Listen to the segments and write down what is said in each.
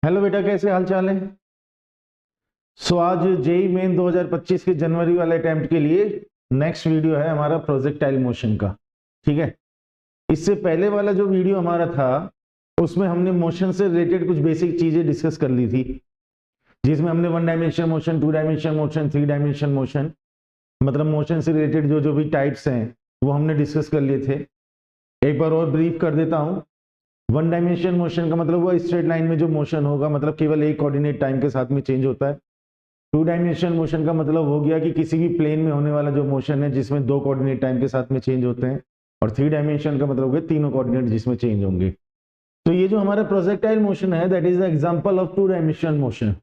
Hello बेटा, कैसे हाल चाल है। आज जेई मेन 2025 के जनवरी वाले अटेम्प्ट के लिए नेक्स्ट वीडियो है हमारा प्रोजेक्टाइल मोशन का। ठीक है, इससे पहले वाला जो वीडियो हमारा था उसमें हमने मोशन से रिलेटेड कुछ बेसिक चीजें डिस्कस कर ली थी, जिसमें हमने 1 dimension motion, 2 dimension motion, 3 dimension motion, मतलब मोशन से रिलेटेड जो जो भी टाइप्स हैं वो हमने डिस्कस कर लिए थे। एक बार और ब्रीफ कर देता हूँ। 1 डायमेंशन मोशन का मतलब वो स्ट्रेट लाइन में जो मोशन होगा, मतलब केवल एक कोऑर्डिनेट टाइम के साथ में चेंज होता है। 2 डायमेंशन मोशन का मतलब हो गया कि किसी भी प्लेन में होने वाला जो मोशन है जिसमें 2 कोऑर्डिनेट टाइम के साथ में चेंज होते हैं। और 3 डायमेंशन का मतलब हो गया तीनों कोऑर्डिनेट जिसमें चेंज होंगे। तो ये जो हमारा प्रोजेक्टाइल मोशन है that is the example of 2 dimension motion.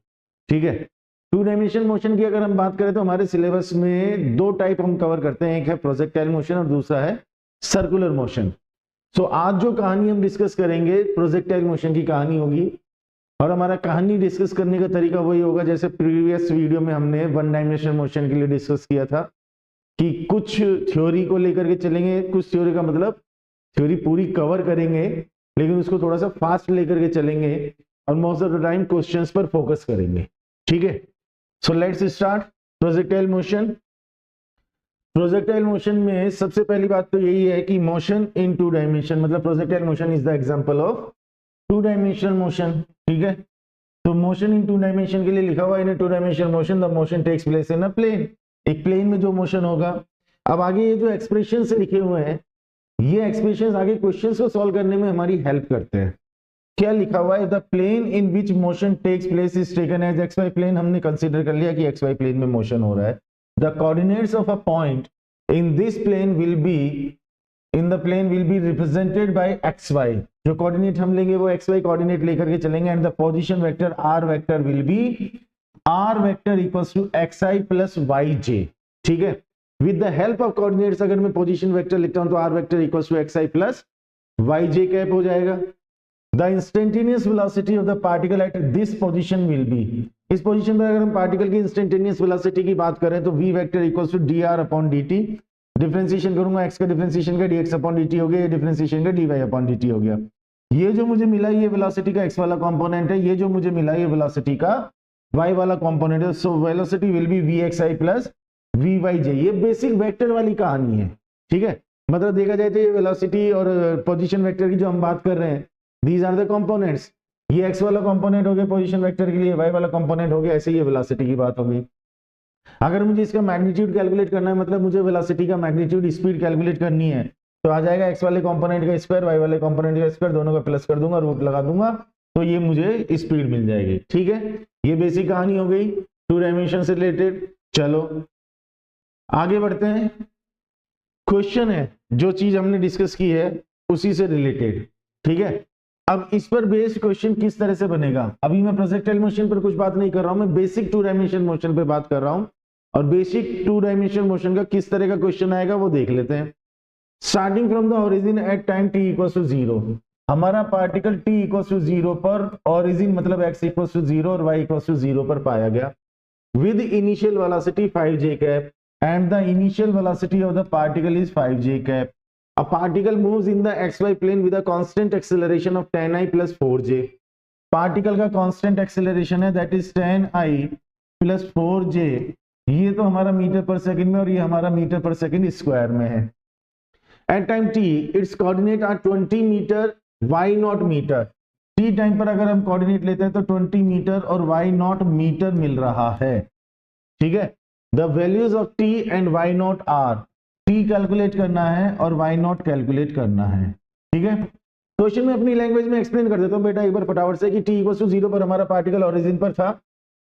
ठीक है, 2 डायमेंशन मोशन की अगर हम बात करें तो हमारे सिलेबस में 2 टाइप हम कवर करते हैं, एक है प्रोजेक्टाइल मोशन और दूसरा है सर्कुलर मोशन। आज जो कहानी हम डिस्कस करेंगे प्रोजेक्टाइल मोशन की कहानी होगी, और हमारा कहानी डिस्कस करने का तरीका वही होगा जैसे प्रीवियस वीडियो में हमने 1 डायमेंशन मोशन के लिए डिस्कस किया था कि कुछ थ्योरी को लेकर के चलेंगे। कुछ थ्योरी का मतलब थ्योरी पूरी कवर करेंगे लेकिन उसको थोड़ा सा फास्ट लेकर के चलेंगे और most of the time questions पर फोकस करेंगे। ठीक है, so let's start projectile motion. Projectile motion में सबसे पहली बात तो यही है कि मोशन इन 2 डायमेंशन, मतलब projectile motion is the example of 2 dimensional motion. ठीक है, तो मोशन इन 2 डायमेंशन के लिए लिखा हुआ है in 2 dimensional motion the motion takes place in a plane. एक प्लेन में जो मोशन होगा। अब आगे ये जो एक्सप्रेशन से लिखे हुए हैं ये एक्सप्रेशन आगे क्वेश्चंस को सॉल्व करने में हमारी हेल्प करते हैं। क्या लिखा हुआ है, the plane in which motion takes place is taken as X Y plane. हमने कंसीडर कर लिया कि एक्स वाई प्लेन में मोशन हो रहा है। The coordinates of a point in this plane will be represented by xy। जो coordinate हम लेंगे वो xy कोऑर्डिनेट लेकर के चलेंगे and the position vector r vector will be r vector equals to xi plus yj। ठीक है, with the help of coordinates अगर मैं पोजीशन वेक्टर लिखता हूं तो r vector equals to xi plus yj cap हो जाएगा। The instantaneous velocity of the particle at this position will be। इस पोजीशन पर अगर हम पार्टिकल की इंस्टेंटेनियस वेलोसिटी की बात करें तो v vector equals to dr upon dt। Differentiation करूंगा x का डिफरेंशिएशन का dx अपॉन dt हो गया, ये डिफरेंशिएशन का dy अपॉन dt हो गया। ये जो मुझे मिला ये वेलोसिटी का x वाला कंपोनेंट है, ये जो मुझे मिला ये वेलोसिटी का y वाला कंपोनेंट है। So velocity will be vxi plus vyj। ये बेसिक वेक्टर वाली कहानी है। ठीक है, मतलब देखा जाए तो ये वेलोसिटी और पोजीशन वेक्टर की जो हम बात कर रहे हैं These are the components। ये x वाला कंपोनेंट हो गया पोजीशन वेक्टर के लिए, y वाला कंपोनेंट हो गया, ऐसे ये वेलोसिटी की बात हो गई। अगर मुझे इसका मैग्नीट्यूड कैलकुलेट करना है, मतलब मुझे वेलोसिटी का मैग्नीट्यूड स्पीड कैलकुलेट करनी है, तो आ जाएगा x वाले कंपोनेंट का स्क्वायर y वाले कंपोनेंट का स्क्वायर, दोनों का प्लस कर दूंगा, रूट लगा दूंगा, तो ये मुझे स्पीड मिल जाएगी। ठीक है, ये बेसिक कहानी हो गई 2 डायमेंशन से रिलेटेड। चलो आगे बढ़ते हैं। क्वेश्चन है जो चीज हमने डिस्कस की है उसी से रिलेटेड। ठीक है, अब इस पर बेस्ड क्वेश्चन किस तरह से बनेगा। अभी मैं प्रोजेक्टाइल मोशन पर कुछ बात नहीं कर रहा हूं, मैं बेसिक 2 डायमेंशन मोशन पर बात कर रहा हूं, और बेसिक 2 डायमेंशन मोशन का किस तरह का क्वेश्चन आएगा वो देख लेते हैं। Starting from the origin at time t equals to 0। हमारा पार्टिकल t इक्वल्स टू 0 पर, ओरिजिन मतलब x इक्वल्स टू 0 और y इक्वल्स टू 0 पर पाया गया, with initial velocity 5j cap and the initial velocity of the particle is 5j cap. A particle moves in the xy plane with a constant acceleration of 10i plus 4j। Particle का constant acceleration है that is 10i plus 4j। ये तो हमारा metre पर second में और ये हमारा मीटर पर सेकंड स्क्वायर में है। At time t it's coordinate are 20 metre y nought metre. t time पर अगर हम कोऑर्डिनेट लेते हैं तो 20 मीटर और y नॉट मीटर मिल रहा है। ठीक है, the values of t and y nought are, t calculate करना है और y नॉट कैलकुलेट करना है। ठीक है, क्वेश्चन में अपनी लैंग्वेज में एक्सप्लेन कर देता हूं बेटा एक बार फटाफट से कि t इक्वल टू 0 पर हमारा पार्टिकल ओरिजिन पर था,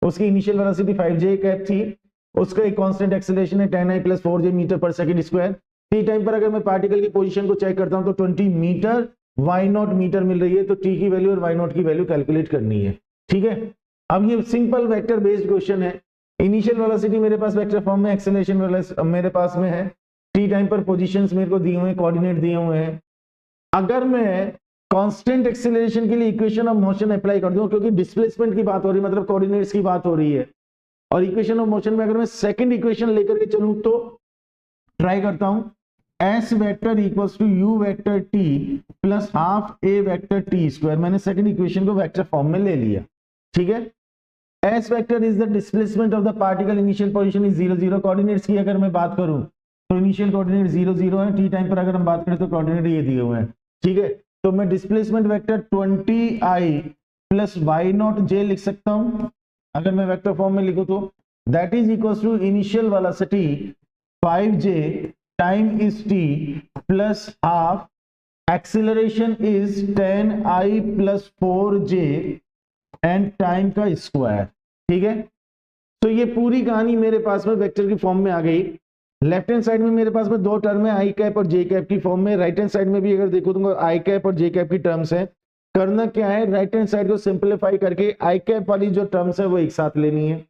उसकी इनिशियल वेलोसिटी 5j कैप थी, उसका एक कांस्टेंट एक्सेलरेशन है 10i प्लस 4j मीटर पर सेकंड स्क्वायर। t टाइम पर अगर मैं पार्टिकल की पोजीशन को चेक करता हूं तो 20 मीटर y नॉट मीटर मिल रही है, तो t की वैल्यू और y नॉट की वैल्यू कैलकुलेट करनी है। ठीक है, अब ये सिंपल वेक्टर बेस्ड क्वेश्चन है। इनिशियल वेलोसिटी मेरे पास वेक्टर फॉर्म में, एक्सेलरेशन मेरे पास में है, टी टाइम पर पोजीशंस मेरे को दिए हुए हैं, कोऑर्डिनेट दिए हुए हैं। अगर मैं कांस्टेंट एक्सेलरेशन के लिए इक्वेशन ऑफ मोशन अप्लाई कर दूं, क्योंकि डिस्प्लेसमेंट की बात हो रही है, मतलब कोऑर्डिनेट्स की बात हो रही है, और इक्वेशन ऑफ मोशन में अगर मैं सेकंड इक्वेशन लेकर के चलूं तो ट्राई करता हूं, s vector equals to u vector t plus half a vector t square. मैंने सेकंड इक्वेशन को वेक्टर फॉर्म में ले लिया। ठीक है। S vector is the displacement of the particle, initial position is 0 0। Coordinates की अगर मैं बात करूं तो इनिशियल कोऑर्डिनेट 0 0 है, टी टाइम पर अगर हम बात करें तो कोऑर्डिनेट ये दिए हुए हैं, ठीक है। तो मैं displacement vector 20i plus y naught j लिख सकता हूं, अगर मैं वेक्टर फॉर्म में लिखूं तो that is equal to initial velocity 5j time is t plus half, acceleration is 10i plus 4j and time का स्क्वायर, ठीक है। तो ये पूरी कहानी मेरे पास में वेक्टर की फॉर्म में आ गई। लेफ्ट हैंड साइड में मेरे पास में दो टर्म है, आई कैप और जे कैप की फॉर्म में। राइट हैंड साइड में भी अगर देखो तो आई कैप और जे कैप की टर्म्स है। करना क्या है, राइट हैंड साइड को सिंप्लीफाई करके आई कैप वाली जो टर्म्स है वो एक साथ लेनी है,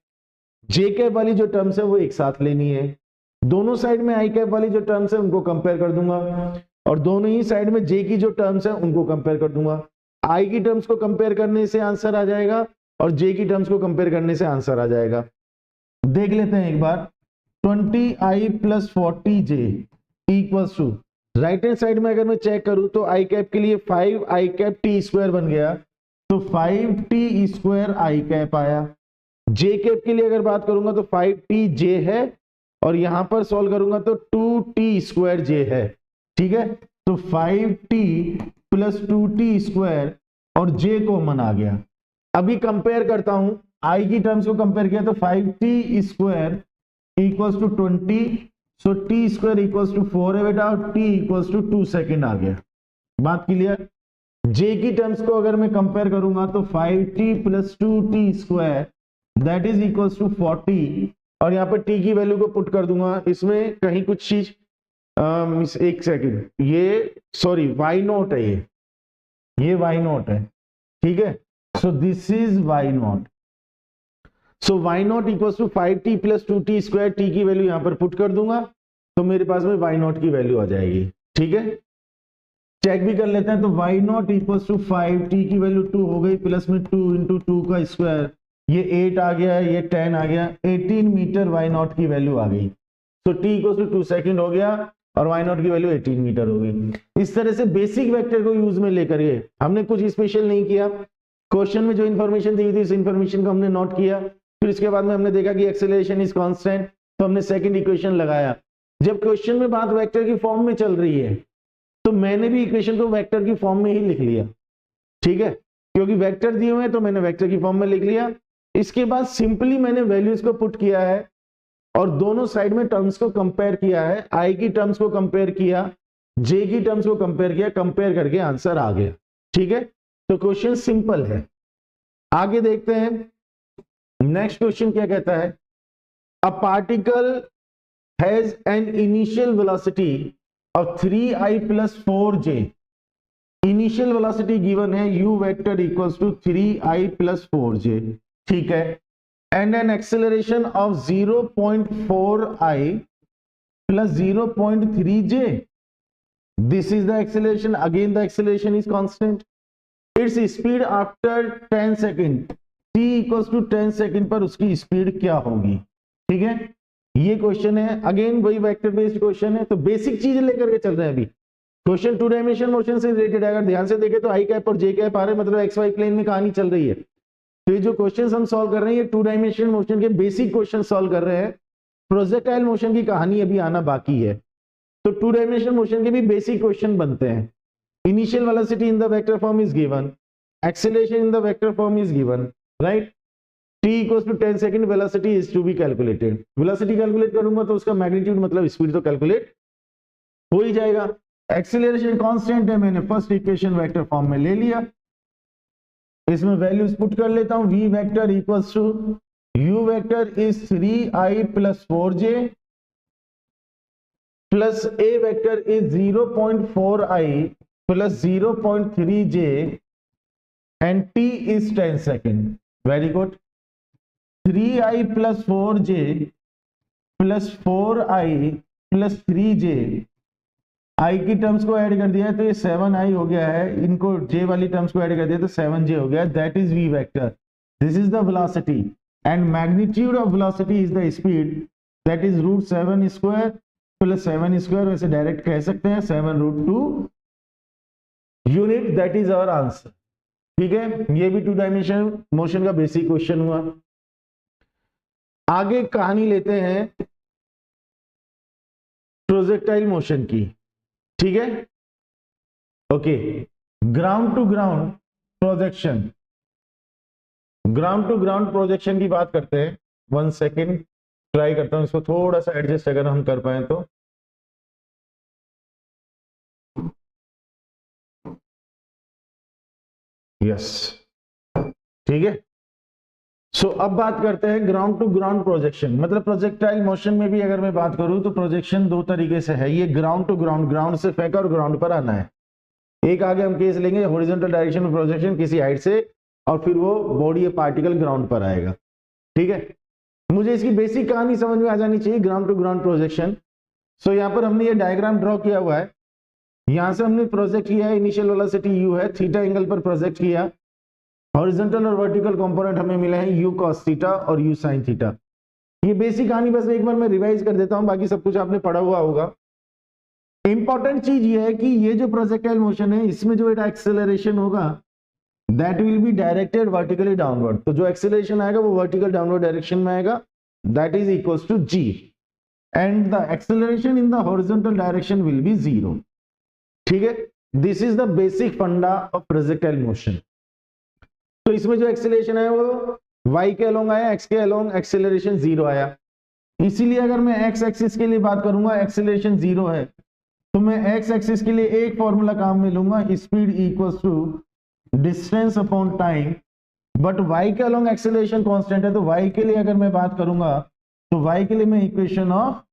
जे कैप वाली जो टर्म्स है वो एक साथ लेनी है। दोनों साइड में आई कैप वाली जो टर्म्स है उनको कंपेयर कर दूंगा और दोनों ही साइड में जे की जो टर्म्स है उनको कंपेयर कर दूंगा। आई की टर्म्स को कंपेयर करने से आंसर आ जाएगा और जे की टर्म्स को कंपेयर करने से आंसर आ जाएगा। देख लेते हैं एक बार। 20i plus 40j equals to, right hand side में अगर मैं चेक करूं तो आई कैप के लिए 5i कैप टी स्क्वायर बन गया, तो 5t स्क्वायर आई कैप आया। जे कैप के लिए अगर बात करूंगा तो 5tj है और यहां पर सॉल्व करूंगा तो 2t स्क्वायर जे है, ठीक है। तो 5t प्लस 2t स्क्वायर और जे कॉमन आ गया। अभी कंपेयर करता हूं, आई की टर्म्स को कंपेयर किया तो 5t square equals to 20, so T square equals to 4 है बेटा, और टी इक्वल्स टू 2 सेकेंड आ गया। बात क्लियर। जे की टर्म्स को अगर मैं कंपेयर करूंगा तो 5t plus 2t square that is equals to 40, और यहाँ पर टी की वैल्यू को पुट कर दूंगा। इसमें कहीं कुछ चीज एक सेकेंड, ये सॉरी वाई नॉट है, ये वाई नॉट है, ठीक है। So this is Y nought, so Y nought equals to 5t plus 2t square, T की वैल्यू यहां पर पुट कर दूंगा तो मेरे पास में वाई नॉट की वैल्यू आ जाएगी, ठीक है। चेक भी कर लेते हैं, तो Y nought equals to 5, T की वैल्यू 2 हो गई, प्लस में 2 इंटू 2 का स्क्वायर, ये 8 आ गया, ये 10 आ गया, 18 मीटर वाई नॉट की वैल्यू आ गई। तो टी इक्वल्स टू 2 सेकेंड हो गया और वाई नॉट की वैल्यू 18 मीटर हो गई। इस तरह से बेसिक वेक्टर को यूज में लेकर के हमने कुछ स्पेशल नहीं किया, क्वेश्चन में जो इन्फॉर्मेशन दी थी इस इन्फॉर्मेशन को हमने नोट किया, फिर इसके बाद में हमने देखा कि एक्सेलरेशन इज कांस्टेंट, तो हमने सेकंड इक्वेशन लगाया। जब क्वेश्चन में बात वेक्टर की फॉर्म में चल रही है तो मैंने भी इक्वेशन को वेक्टर की फॉर्म में ही लिख लिया, ठीक है, क्योंकि वेक्टर दिए हुए हैं तो मैंने वेक्टर की फॉर्म में लिख लिया। इसके बाद सिंपली मैंने वैल्यूज को पुट किया है और दोनों साइड में टर्म्स को कंपेयर किया है, आई की टर्म्स को कंपेयर किया, जे की टर्म्स को कंपेयर किया, कंपेयर करके आंसर आ गया, ठीक है। तो क्वेश्चन सिंपल है। आगे देखते हैं नेक्स्ट क्वेश्चन क्या कहता है। A particle has an initial velocity of 3i plus 4j, initial velocity given है u vector equals to 3i plus 4j, ठीक है, and an acceleration of 0.4i plus 0.3j, this is the acceleration, again the acceleration is constant, it's speed after 10 second, t equals to 10 second पर उसकी speed क्या होगी, ठीक है। ये question है, अगेन वही वेक्टर बेस्ड क्वेश्चन है, तो बेसिक चीज लेकर के चल रहे हैं अभी। क्वेश्चन 2 डायमेंशन मोशन से रिलेटेड है, अगर ध्यान से देखें तो आई कैप और जे कैप आ रहे हैं, मतलब एक्स वाई प्लेन में कहानी चल रही है। तो ये जो क्वेश्चन हम सॉल्व कर रहे हैं ये 2 डायमेंशन मोशन के बेसिक क्वेश्चन सॉल्व कर रहे हैं, प्रोजेक्टाइल मोशन की कहानी अभी आना बाकी है। तो 2 डायमेंशन मोशन के भी बेसिक क्वेश्चन बनते हैं। Initial velocity in the vector form is given, acceleration in the vector form is given, right, t equals to 10 second, velocity is to be calculated. Velocity calculate करूंगा तो उसका magnitude मतलब speed तो calculate हो ही जाएगा। Acceleration constant है, मैंने first equation vector form में ले लिया, इसमें वैल्यूज पुट कर लेता हूं। v vector equals to u vector is 3i plus 4j plus a vector is 0.4i plus 0.3j and t is 10 second. Very good. 3i plus 4j plus 4i plus 3j, i की terms को add कर दिया है तो ये 7i हो गया है, इनको j वाली टर्म्स को ऐड कर दिया तो 7j हो गया, that is v vector, this is the velocity and magnitude of velocity is the speed, that is √7 square plus 7 square, वैसे डायरेक्ट कह सकते हैं 7√2 unit, that is our answer. ठीक है, ये भी 2 डायमेंशनल मोशन का बेसिक क्वेश्चन हुआ। आगे कहानी लेते हैं प्रोजेक्टाइल मोशन की, ठीक है। Okay, ground to ground projection, ground to ground projection की बात करते हैं। 1 सेकेंड, ट्राई करता हूं इसको थोड़ा सा एडजस्ट अगर हम कर पाए तो। यस, ठीक है। सो अब बात करते हैं ग्राउंड टू ग्राउंड प्रोजेक्शन। मतलब प्रोजेक्टाइल मोशन में भी अगर मैं बात करूं तो प्रोजेक्शन 2 तरीके से है। ये ग्राउंड टू ग्राउंड, ग्राउंड से फेंका और ग्राउंड पर आना है। एक आगे हम केस लेंगे हॉरिजॉन्टल डायरेक्शन में प्रोजेक्शन किसी हाइट से, और फिर वो बॉडी या पार्टिकल ग्राउंड पर आएगा, ठीक है। मुझे इसकी बेसिक कहानी समझ में आ जानी चाहिए, ग्राउंड टू ग्राउंड प्रोजेक्शन। सो यहाँ पर हमने ये डायग्राम ड्रॉ किया हुआ है। यहां से हमने प्रोजेक्ट किया है, इनिशियल वेलोसिटी u है, थीटा एंगल पर प्रोजेक्ट किया। हॉरिजॉन्टल और वर्टिकल कंपोनेंट हमें मिले हैं u cos थीटा और u sin थीटा। ये बेसिक कहानी बस एक बार मैं रिवाइज कर देता हूं, बाकी सब कुछ आपने पढ़ा हुआ होगा। इंपॉर्टेंट चीज ये है कि ये जो प्रोजेक्टाइल मोशन है, इसमें जो एक्सेलरेशन होगा that will be directed vertically downward. तो जो एक्सेलरेशन आएगा वो वर्टिकल डाउनवर्ड डायरेक्शन में आएगा, that is equals to g, and the acceleration in the horizontal direction will be 0, ठीक है। This is the basic funda of projectile motion. तो इसमें जो एक्सेलरेशन है वो y के अलोंग आया, x के अलोंग एक्सेलरेशन 0 आया। इसीलिए अगर मैं x एक्सिस के लिए बात करूंगा, एक्सेलरेशन 0 है, तो मैं x एक्सिस के लिए एक फॉर्मूला काम में लूंगा, speed equals to distance upon time. But y के अलोंग एक्सेलरेशन कांस्टेंट है, तो y के लिए अगर मैं बात करूंगा तो y के लिए मैं इक्वेशन ऑफ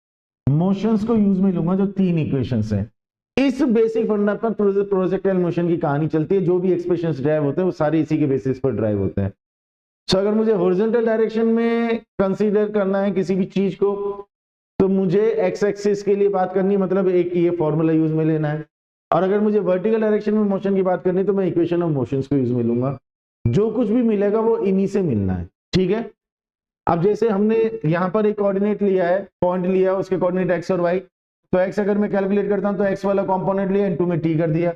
मोशंस को यूज में लूंगा, जो 3 इक्वेशंस है। इस बेसिक फंडा पर प्रोजेक्टाइल मोशन की कहानी चलती है। जो भी एक्सप्रेशंस ड्राइव होते हैं वो सारे इसी के बेसिस पर ड्राइव होते हैं। सो अगर मुझे हॉरिजॉन्टल डायरेक्शन में कंसीडर करना है किसी भी चीज को, तो मुझे एक्स एक्सिस के लिए बात करनी है, मतलब एक ये फॉर्मूला यूज में लेना है। और अगर मुझे वर्टिकल डायरेक्शन में मोशन की बात करनी है तो मैं इक्वेशन ऑफ मोशंस को यूज में लूंगा। जो कुछ भी मिलेगा वो इन्हीं से मिलना है, ठीक है। अब जैसे हमने यहाँ पर एक कोऑर्डिनेट लिया है, पॉइंट लिया, उसके कोऑर्डिनेट एक्स और वाई। तो x अगर मैं कैलकुलेट करता हूं तो x वाला कंपोनेंट लिया, इनटू में t कर दिया,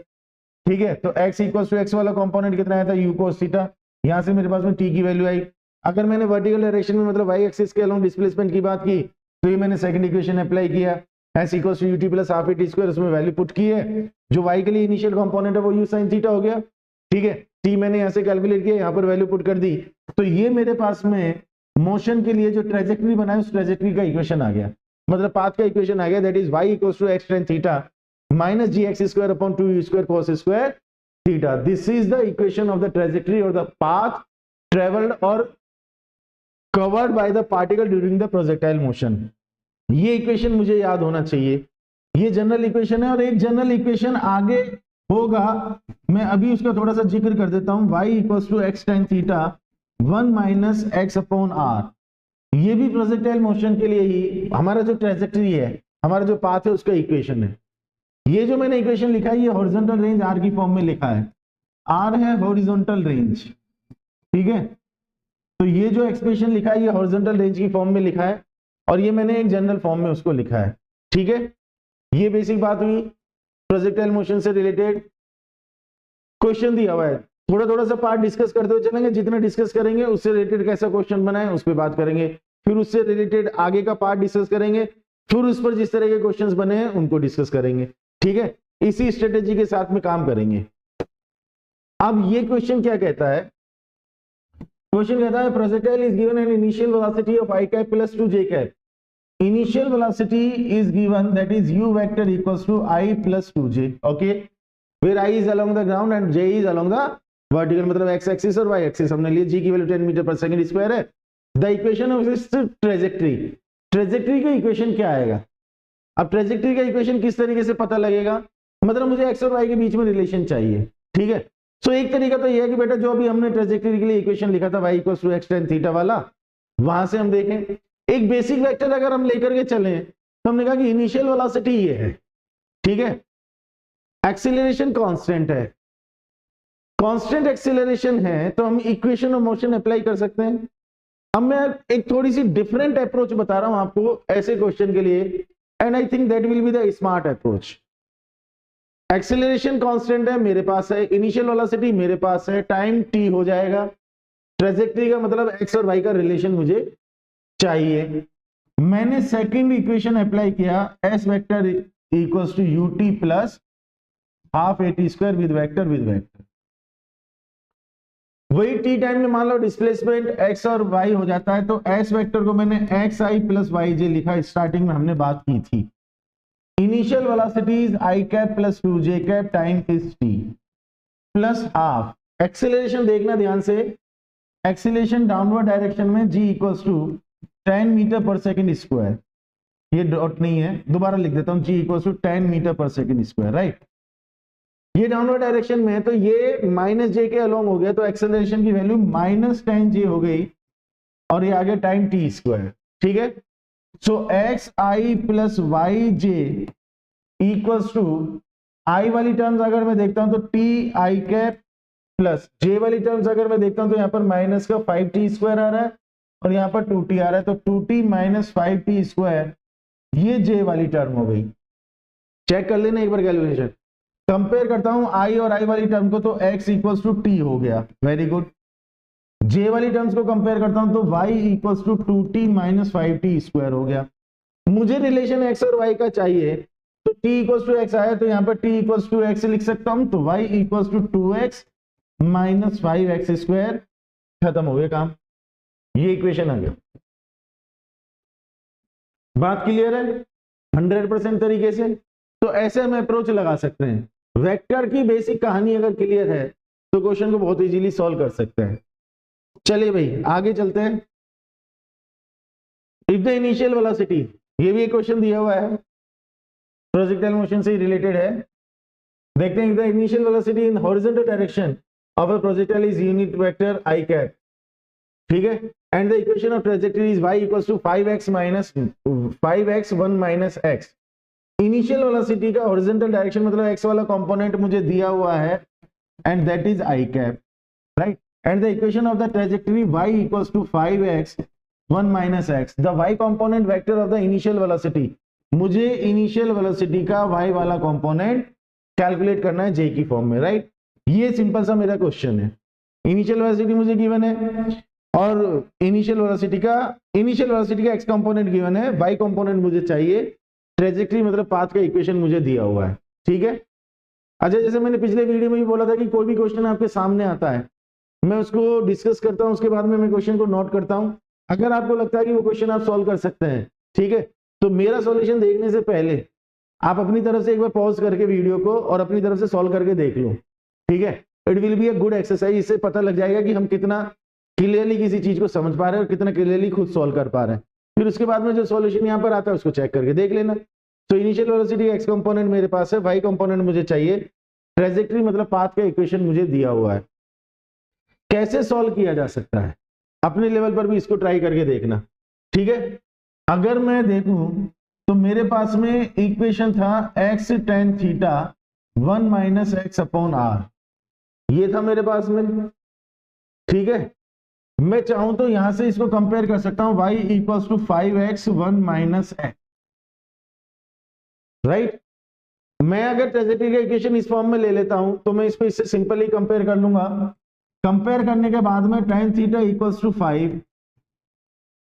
ठीक है। तो x इक्वल्स टू x वाला कंपोनेंट कितना आया था, u cos थीटा। यहां से मेरे पास में t की वैल्यू आई। अगर मैंने वर्टिकल डायरेक्शन में मतलब y एक्सिस के अलोंग डिस्प्लेसमेंट की बात की, तो ये मैंने सेकंड इक्वेशन अप्लाई किया, s equals to ut plus half t square, उसमें वैल्यू पुट की है। जो y के लिए इनिशियल कंपोनेंट है वो u sin थीटा हो गया, ठीक है। t मैंने यहां से कैलकुलेट किया, यहां पर वैल्यू पुट कर दी। तो ये मेरे पास में मोशन के लिए जो ट्रेजेक्टरी बनाया, उस ट्रेजेक्टरी का इक्वेशन आ गया, मतलब पाथ का इक्वेशन आ गया, that is y equals to x tan theta minus gx square upon 2u square cos square theta. This is the equation of the trajectory और द पाथ ट्रेवल्ड और covered by the particle during the projectile motion. ये equation मुझे याद होना चाहिए। ये general equation है, और एक जनरल इक्वेशन आगे होगा, मैं अभी उसका थोड़ा सा जिक्र कर देता हूं। y equals to x tan theta 1 minus x upon r। ये भी प्रोजेक्टाइल मोशन के लिए ही हमारा जो ट्रेजेक्टरी है, हमारा जो पाथ है, उसका इक्वेशन है। ये जो मैंने इक्वेशन लिखा है, ये हॉरिजॉन्टल रेंज r की फॉर्म में लिखा है। r है हॉरिजॉन्टल रेंज, ठीक है। तो ये जो एक्सप्रेशन लिखा है, ये हॉरिजॉन्टल रेंज की फॉर्म में लिखा है, और ये मैंने एक जनरल फॉर्म में उसको लिखा है, ठीक है। ये बेसिक बात हुई प्रोजेक्टाइल मोशन से रिलेटेड। क्वेश्चन दिया हुआ है, थोड़ा थोड़ा सा पार्ट डिस्कस करते हुए चलेंगे। जितना डिस्कस करेंगे उससे रिलेटेड कैसा क्वेश्चन बनाए उस पर बात करेंगे, फिर उससे रिलेटेड आगे का पार्ट डिस्कस करेंगे, फिर उस पर जिस तरह के क्वेश्चंस बने हैं उनको डिस्कस करेंगे, ठीक है। इसी स्ट्रेटेजी के साथ में काम करेंगे। अब ये क्वेश्चन क्या कहता है, क्वेश्चन कहता है projectile is given an initial velocity of i cap plus 2j cap. Initial velocity is given, that is u vector equals to i plus 2j, okay, where i is along the ground and j is along the vertical, मतलब x axis और y axis हमने लिए। g की value 10 metre पर second square है। The equation of this trajectory, trajectory का equation क्या आएगा। अब ट्रेजेक्टरी का इक्वेशन किस तरीके से पता लगेगा, मतलब मुझे x और y के बीच में रिलेशन चाहिए, ठीक है। सो एक तरीका तो यह है कि बेटा जो अभी हमने ट्रेजेक्टरी के लिए इक्वेशन लिखा था y equals to x tan theta वाला, वहां से हम देखें एक बेसिक वेक्टर अगर हम लेकर के चलें, तो हमने कहा कि इनिशियल वेलोसिटी ये है, ठीक है, एक्सीलरेशन कांस्टेंट है, कांस्टेंट एक्सीलरेशन है, तो हम इक्वेशन ऑफ मोशन अप्लाई कर सकते हैं। अब मैं एक थोड़ी सी डिफरेंट अप्रोच बता रहा हूं आपको ऐसे क्वेश्चन के लिए, and I think that will be the smart approach. Acceleration constant है मेरे पास है, इनिशियल वेलोसिटी मेरे पास है, टाइम t हो जाएगा, ट्रेजेक्टरी का मतलब x और y का रिलेशन मुझे चाहिए। मैंने सेकंड इक्वेशन अप्लाई किया, s vector equals to ut plus half at square with vector वही t टाइम में मान लो डिस्प्लेसमेंट x और y हो जाता है, तो s वेक्टर को मैंने xi प्लस yj लिखा, स्टार्टिंग में हमने बात की थी। Initial velocity is i cap plus 2j cap, time is t plus half. Acceleration देखना ध्यान से, एक्सेलरेशन डाउनवर्ड डायरेक्शन में g इक्वल्स टू 10 मीटर पर सेकेंड स्क्वायर, ये डॉट नहीं है, दोबारा लिख देता हूं, g इक्वल्स टू 10 मीटर पर सेकेंड स्क्वायर, राइट। ये डाउनवर्ड डायरेक्शन में है, तो ये माइनस जे के अलोंग हो गया, तो एक्सेलरेशन की वैल्यू -10j हो गई, और ये आ गया टाइम t स्क्वायर, ठीक है। So xi plus yj equals to, i वाली टर्म्स अगर मैं देखता हूं तो t i cap plus j वाली टर्म्स अगर मैं देखता हूं तो यहाँ पर माइनस का 5t स्क्वायर आ रहा है और यहाँ पर 2t आ रहा है, तो 2t माइनस 5t स्क्वायर, ये j वाली टर्म हो गई। चेक कर लेना एक बार कैलकुलेशन, कंपेयर करता हूं i और i वाली टर्म को, तो x इक्वल्स टू t हो गया, वेरी गुड। j वाली टर्म्स को कंपेयर करता हूं तो y equals to 2t minus 5t square हो गया। मुझे रिलेशन x और y का चाहिए, तो t इक्वल्स टू x आया, तो यहाँ पर t इक्वल्स टू x लिख सकता हूं, तो y equals to 2x minus 5x square, खत्म हो गया काम, ये इक्वेशन आ गया। बात क्लियर है 100% तरीके से? तो ऐसे हम अप्रोच लगा सकते हैं। वेक्टर की बेसिक कहानी अगर क्लियर है तो क्वेश्चन को बहुत इजीली सॉल्व कर सकते हैं। चलिए भाई आगे चलते हैं। इफ द इनिशियल वेलोसिटी, ये भी एक क्वेश्चन दिया हुआ है, प्रोजेक्टाइल मोशन से रिलेटेड है। देखते हैं, if the initial velocity in horizontal direction of a projectile is unit vector i cap, ठीक है, and the equation of trajectory is y equals to 5x minus 5x 1 minus x। Initial velocity का horizontal direction मतलब x वाला component मुझे दिया हुआ है, and that is i cap, right, and the equation of the trajectory y equals to 5x 1 minus x। The y component vector of the initial velocity, मुझे initial velocity का y वाला component calculate करना है j की form में, right. ये simple सा मेरा क्वेश्चन है। इनिशियल वेलोसिटी मुझे गिवन है और इनिशियल वेलोसिटी का x कंपोनेंट गिवन है, y कंपोनेंट मुझे चाहिए, ट्रैजेक्टरी मतलब पाथ का इक्वेशन मुझे दिया हुआ है, ठीक है। अच्छा, जैसे मैंने पिछले वीडियो में भी बोला था कि कोई भी क्वेश्चन आपके सामने आता है, मैं उसको डिस्कस करता हूं, उसके बाद में मैं क्वेश्चन को नोट करता हूं। अगर आपको लगता है कि वो क्वेश्चन आप सॉल्व कर सकते हैं, ठीक है, तो मेरा सॉल्यूशन देखने से पहले आप अपनी तरफ से एक बार पॉज करके वीडियो को और अपनी तरफ से सॉल्व करके देख लो, ठीक है। It will be a good exercise. इससे पता लग जाएगा कि हम कितना क्लियरली किसी चीज को समझ पा रहे हैं और कितना क्लियरली खुद सॉल्व कर पा रहे हैं। फिर उसके बाद में जो सॉल्यूशन यहाँ पर आता है उसको चेक करके देख लेना। तो इनिशियल वेलोसिटी एक्स कंपोनेंट मेरे पास है, वाई कंपोनेंट मुझे चाहिए, ट्रैजेक्टरी मतलब पाथ का इक्वेशन मुझे दिया हुआ है। कैसे सॉल्व किया जा सकता है, अपने लेवल पर भी इसको ट्राई करके देखना, ठीक है। अगर मैं देखूं तो मेरे पास में इक्वेशन था x tan theta 1 minus x upon r, ये था मेरे पास में, ठीक है। मैं चाहूं तो यहां से इसको कंपेयर कर सकता हूं, y equals to 5x 1 minus x, right. मैं अगर ट्रैजेक्टरी का इक्वेशन इस फॉर्म में ले लेता हूं तो मैं इसको इससे सिंपली कंपेयर कर लूंगा। कंपेयर करने के बाद में tan theta equals to 5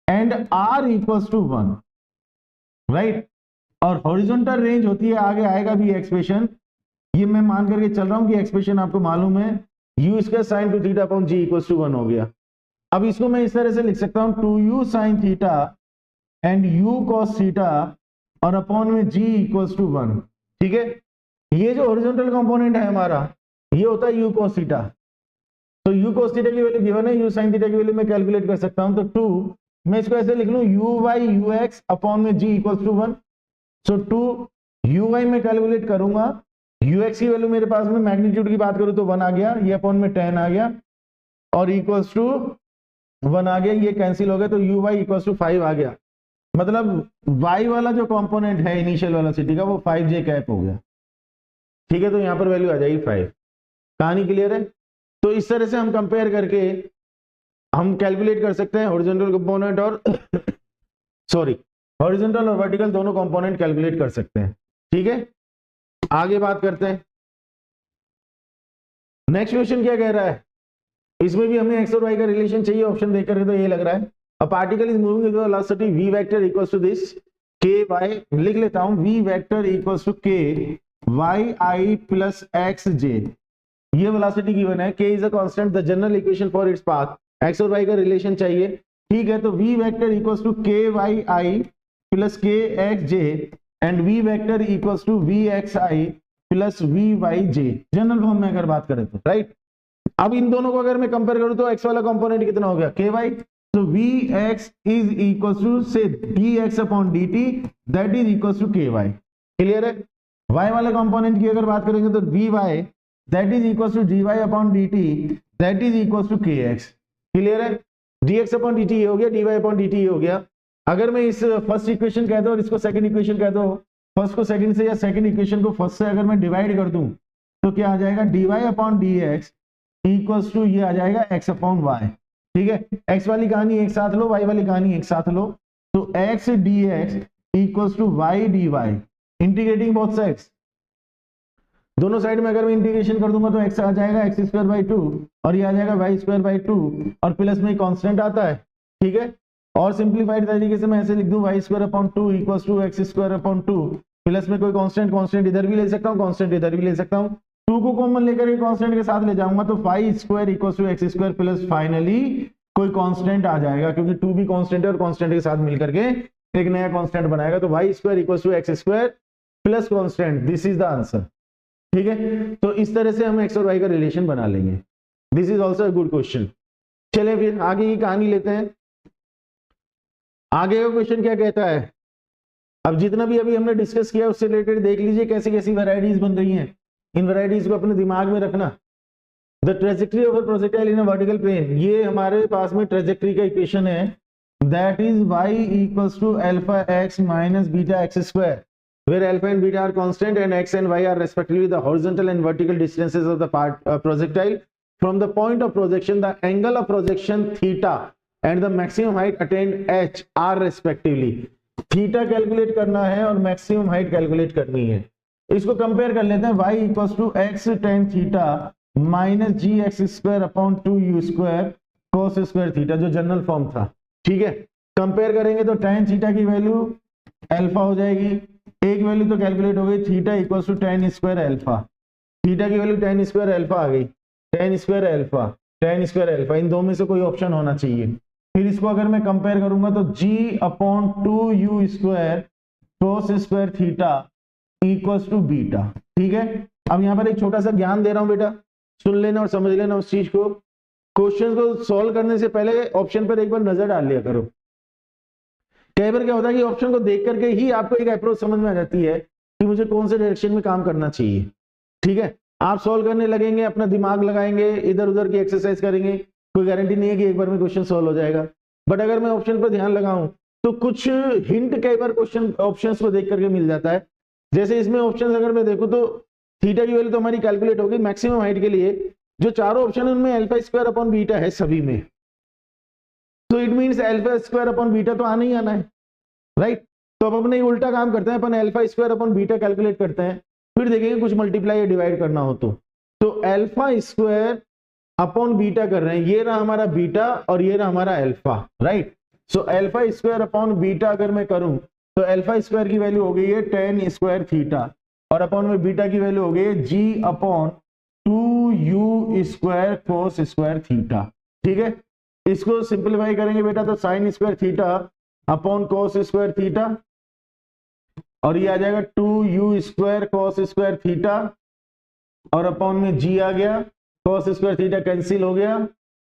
and r equals to 1, right. और हॉरिजॉन्टल रेंज होती है, आगे आएगा भी एक्सप्रेशन, ये मैं मान करके चल रहा हूं कि एक्सप्रेशन आपको मालूम है, u square sine 2 theta upon g equals to 1 हो गया। अब इसको मैं इस तरह से लिख सकता हूं 2u sine theta and u cos theta और अपॉन में g इक्वल्स टू 1, ठीक है। ये जो हॉरिजॉन्टल कंपोनेंट है हमारा, ये होता है u cos थीटा। तो u cos थीटा की वैल्यू गिवन है, u sin थीटा की वैल्यू मैं कैलकुलेट कर सकता हूं, तो 2 मैं इसको ऐसे लिख लूं u y ux अपॉन में g equals to 1। So 2 u y में कैलकुलेट करूंगा, ux की वैल्यू मेरे पास में मैग्नीट्यूड की बात करूं तो 1 आ गया, ये अपॉन में 10 आ गया और इक्वल्स टू 1 आ गया, ये कैंसिल हो गया, तो u y इक्वल्स टू 5 आ गया। मतलब y वाला जो कंपोनेंट है इनिशियल वेलोसिटी का वो 5j कैप हो गया, ठीक है। तो यहां पर वैल्यू आ जाएगी 5। कहानी क्लियर है? तो इस तरह से हम कंपेयर करके हम कैलकुलेट कर सकते हैं हॉरिजॉन्टल कंपोनेंट और सॉरी हॉरिजॉन्टल और वर्टिकल दोनों कंपोनेंट कैलकुलेट कर सकते हैं, ठीक है। आगे बात करते हैं, नेक्स्ट क्वेश्चन क्या कह रहा है, इसमें भी हमें एक्स और वाई का रिलेशन चाहिए, ऑप्शन देख करके तो ये लग रहा है। A particle is moving with velocity v vector equals to this k y, लिख लेता हूं v vector equals to k y i plus x j. ये वेलोसिटी गिवन है, k is a constant, the general equation for its path, x और y का relation चाहिए, ठीक है। तो v vector equals to k y i plus k x j and v vector equals to we x i plus v y j, general form में अगर बात करें तो, राइट। अब इन दोनों को अगर मैं कंपेयर करूं तो x वाला कंपोनेंट कितना हो गया, के वाई, तो v x is equal to से d x upon d t, that is equal to k y, clear है। y वाले कंपोनेंट की अगर बात करेंगे तो v y that is equal to d y upon d t, that is equal to k x, clear है। D x upon d t ये हो गया, d y upon d t ये हो गया। अगर मैं इस फर्स्ट इक्वेशन कह दो और इसको सेकंड इक्वेशन कह दो, फर्स्ट को सेकंड से या सेकंड इक्वेशन को फर्स्ट से अगर मैं डिवाइड कर दूं तो क्या आ जाएगा, d y upon d x equals to ये आ जाएगा x अपॉन वाई, ठीक है। x वाली कहानी एक साथ लो, y वाली कहानी एक साथ लो, तो x dx equals to y dy, integrating both sides, दोनों साइड में अगर मैं इंटीग्रेशन कर दूंगा तो x आ जाएगा x स्क्वायर बाई 2 और ये आ जाएगा y स्क्वायर बाई 2 और प्लस में कांस्टेंट आता है, ठीक है। और सिंप्लीफाइड तरीके से मैं ऐसे लिख दूं y square upon 2 equals to x square upon 2 plus में कोई कांस्टेंट इधर भी ले सकता हूं, कांस्टेंट इधर भी ले सकता हूं, 2 को कॉमन लेकर के कांस्टेंट के साथ ले जाऊंगा तो phi square equals to x square plus finally कोई कांस्टेंट आ जाएगा, क्योंकि 2 भी कांस्टेंट है और कांस्टेंट के साथ मिलकर के एक नया कांस्टेंट बनाएगा, तो y square equals to x square plus constant, this is the answer, ठीक है। तो इस तरह से हम एक्स और वाई का रिलेशन बना लेंगे, this is also a good question. चलिए फिर आगे की कहानी लेते हैं। आगे का क्वेश्चन क्या कहता है, अब जितना भी अभी हमने डिस्कस किया उससे रिलेटेड देख लीजिए कैसी कैसी वैरायटीज बन रही हैं, इन वैरायटीज को अपने दिमाग में रखना। The trajectory of a projectile in a vertical plane, ये हमारे पास में ट्रेजेक्टरी का इक्वेशन है, that is y equals to alpha x minus beta x square, where alpha and beta are constant and x and y are respectively the horizontal and vertical distances of the projectile. From the point of projection, the angle of projection theta and the maximum height attained h are respectively. Theta calculate करना है और maximum height calculate करनी है। इसको compare कर लेते हैं, y equals to x tan theta minus g x square upon 2 u square cos square theta, जो जनरल फॉर्म था, ठीक है। कंपेयर करेंगे तो tan थीटा की वैल्यू अल्फा हो जाएगी, एक वैल्यू तो कैलकुलेट हो गई, theta equals to tan square alpha, theta की वैल्यू tan स्क्वायर अल्फा आ गई, tan square alpha, tan square alpha, इन दो में से कोई ऑप्शन होना चाहिए। फिर इसको अगर मैं कंपेयर करूंगा तो g upon 2 u square cos square theta equals to beta, ठीक है। अब यहाँ पर एक छोटा सा ज्ञान दे रहा हूं बेटा, सुन लेना और समझ लेना उस चीज को। क्वेश्चन को सॉल्व करने से पहले ऑप्शन पर एक बार नजर डाल लिया करो। कई बार क्या होता है कि ऑप्शन को देख करके ही आपको एक अप्रोच समझ में आ जाती है कि मुझे कौन से डायरेक्शन में काम करना चाहिए, ठीक है। आप सॉल्व करने लगेंगे, अपना दिमाग लगाएंगे, इधर उधर की एक्सरसाइज करेंगे, कोई गारंटी नहीं है कि एक बार में क्वेश्चन सॉल्व हो जाएगा। बट अगर मैं ऑप्शन पर ध्यान लगाऊं तो कुछ हिंट कई बार क्वेश्चन ऑप्शंस को देख करके मिल जाता है। जैसे इसमें ऑप्शंस अगर मैं देखूं तो थीटा की वैल्यू तो हमारी कैलकुलेट होगी, मैक्सिमम हाइट के लिए जो चारों ऑप्शन है उनमें अल्फा स्क्वायर अपॉन बीटा है सभी में, तो it means alpha square upon beta तो आना ही आना है, राइट। तो अब अपने उल्टा काम करते हैं, अपन alpha square upon beta calculate करते हैं, फिर देखेंगे कुछ मल्टीप्लाई या डिवाइड करना हो तो अल्फा स्क्वायर अपॉन बीटा कर रहे हैं, ये रहा हमारा बीटा और ये रहा हमारा alpha, right. So alpha square upon beta अगर मैं करूं तो अल्फा स्क्वायर की वैल्यू हो गई है tan स्क्वायर थीटा और अपॉन में बीटा की वैल्यू हो गई है g upon 2 u square cos square theta, ठीक है। इसको सिंप्लीफाई करेंगे बेटा तो साइन स्क्वायर थीटा अपॉन कोस स्क्वायर थीटा और ये आ जाएगा 2 u square cos square theta और अपॉन में g आ गया, कोस स्क्वायर थीटा कैंसिल हो गया,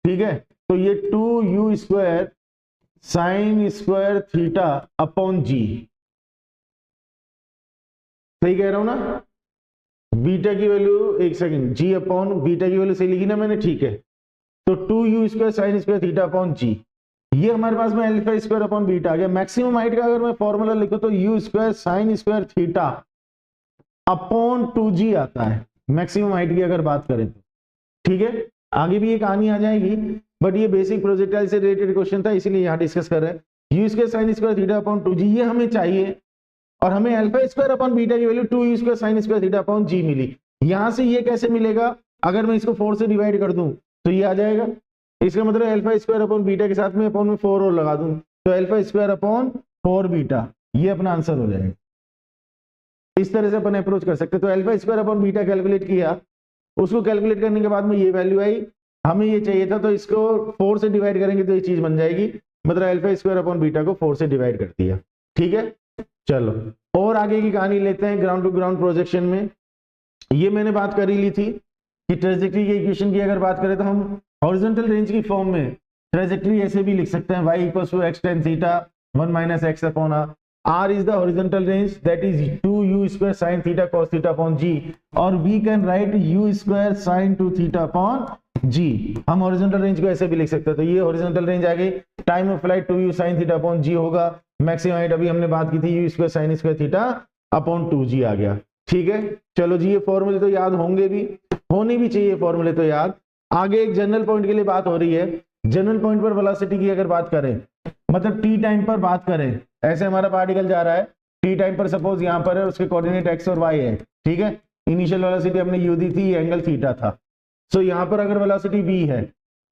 ठीक है। तो ये 2 u square sine square theta upon g, सही कह रहा हूं ना। बीटा की वैल्यू एक सेकंड, जी अपॉन बीटा की वैल्यू सही लिखी ना मैंने, ठीक है। तो 2 u square sine square theta upon g, ये हमारे पास में अल्फा स्क्वायर अपॉन बीटा आ गया। मैक्सिमम हाइट का अगर मैं फॉर्मूला लिखूं तो u square sine square theta upon 2g आता है, मैक्सिमम हाइट की अगर बात करें तो, ठीक है। आगे भी ये कहानी आ जाएगी, बट ये बेसिक प्रोजेक्टाइल से रिलेटेड क्वेश्चन था इसलिए यहाँ डिस्कस कर रहे हैं। U square sine square theta upon 2g ये हमें चाहिए और हमें अल्फा स्क्वायर अपॉन बीटा की value 2 u square sine square theta upon g मिली। यहां से ये कैसे मिलेगा, अगर मैं इसको 4 से डिवाइड कर दूं तो ये आ जाएगा। इसका मतलब अल्फा स्क्वायर अपॉन बीटा के साथ में अपॉन में 4 और लगा दूं तो अल्फा स्क्वायर अपॉन 4 बीटा, ये अपना आंसर हो जाएगा। इस तरह से अपन अप्रोच कर सकते हैं। तो alpha square upon beta calculate किया, उसको कैलकुलेट करने के बाद में ये वैल्यू आई, हमें ये चाहिए था तो इसको 4 से डिवाइड करेंगे तो ये चीज बन जाएगी, मतलब अल्फा स्क्वायर अपॉन बीटा को 4 से डिवाइड कर दिया। ठीक है, चलो और आगे की कहानी लेते हैं। ग्राउंड टू ग्राउंड प्रोजेक्शन में ये मैंने बात कर ही ली थी कि ट्रेजेक्टरी के इक्वेशन की अगर बात करें तो हम हॉरिजॉन्टल रेंज की फॉर्म में ट्रेजेक्टरी ऐसे भी लिख सकते हैं, y equals to x tan theta 1 minus x upon r is the horizontal range that is 2u square sin theta cos theta upon g, और we can write u square sin 2 theta upon g। हम horizontal range को ऐसे भी लिख सकते हैं। तो ये हॉरिजॉन्टल रेंज आ गई, time of flight 2u sin theta upon g होगा, मैक्सिमम हाइट अभी हमने बात की थी u square sin square theta upon 2g आ गया। ठीक है, चलो जी ये फॉर्मूले तो याद होंगे भी, होनी भी चाहिए फॉर्मूले तो याद। आगे एक जनरल पॉइंट के लिए बात हो रही है। जनरल पॉइंट पर वेलोसिटी की अगर बात करें, मतलब टी टाइम पर बात करें, ऐसे हमारा पार्टिकल जा रहा है टी टाइम पर, सपोज यहाँ पर है, उसके कोऑर्डिनेट एक्स और वाई है। ठीक है, इनिशियल वेलोसिटी हमने यू दी थी, एंगल थीटा था। सो यहाँ पर अगर वेलोसिटी वी है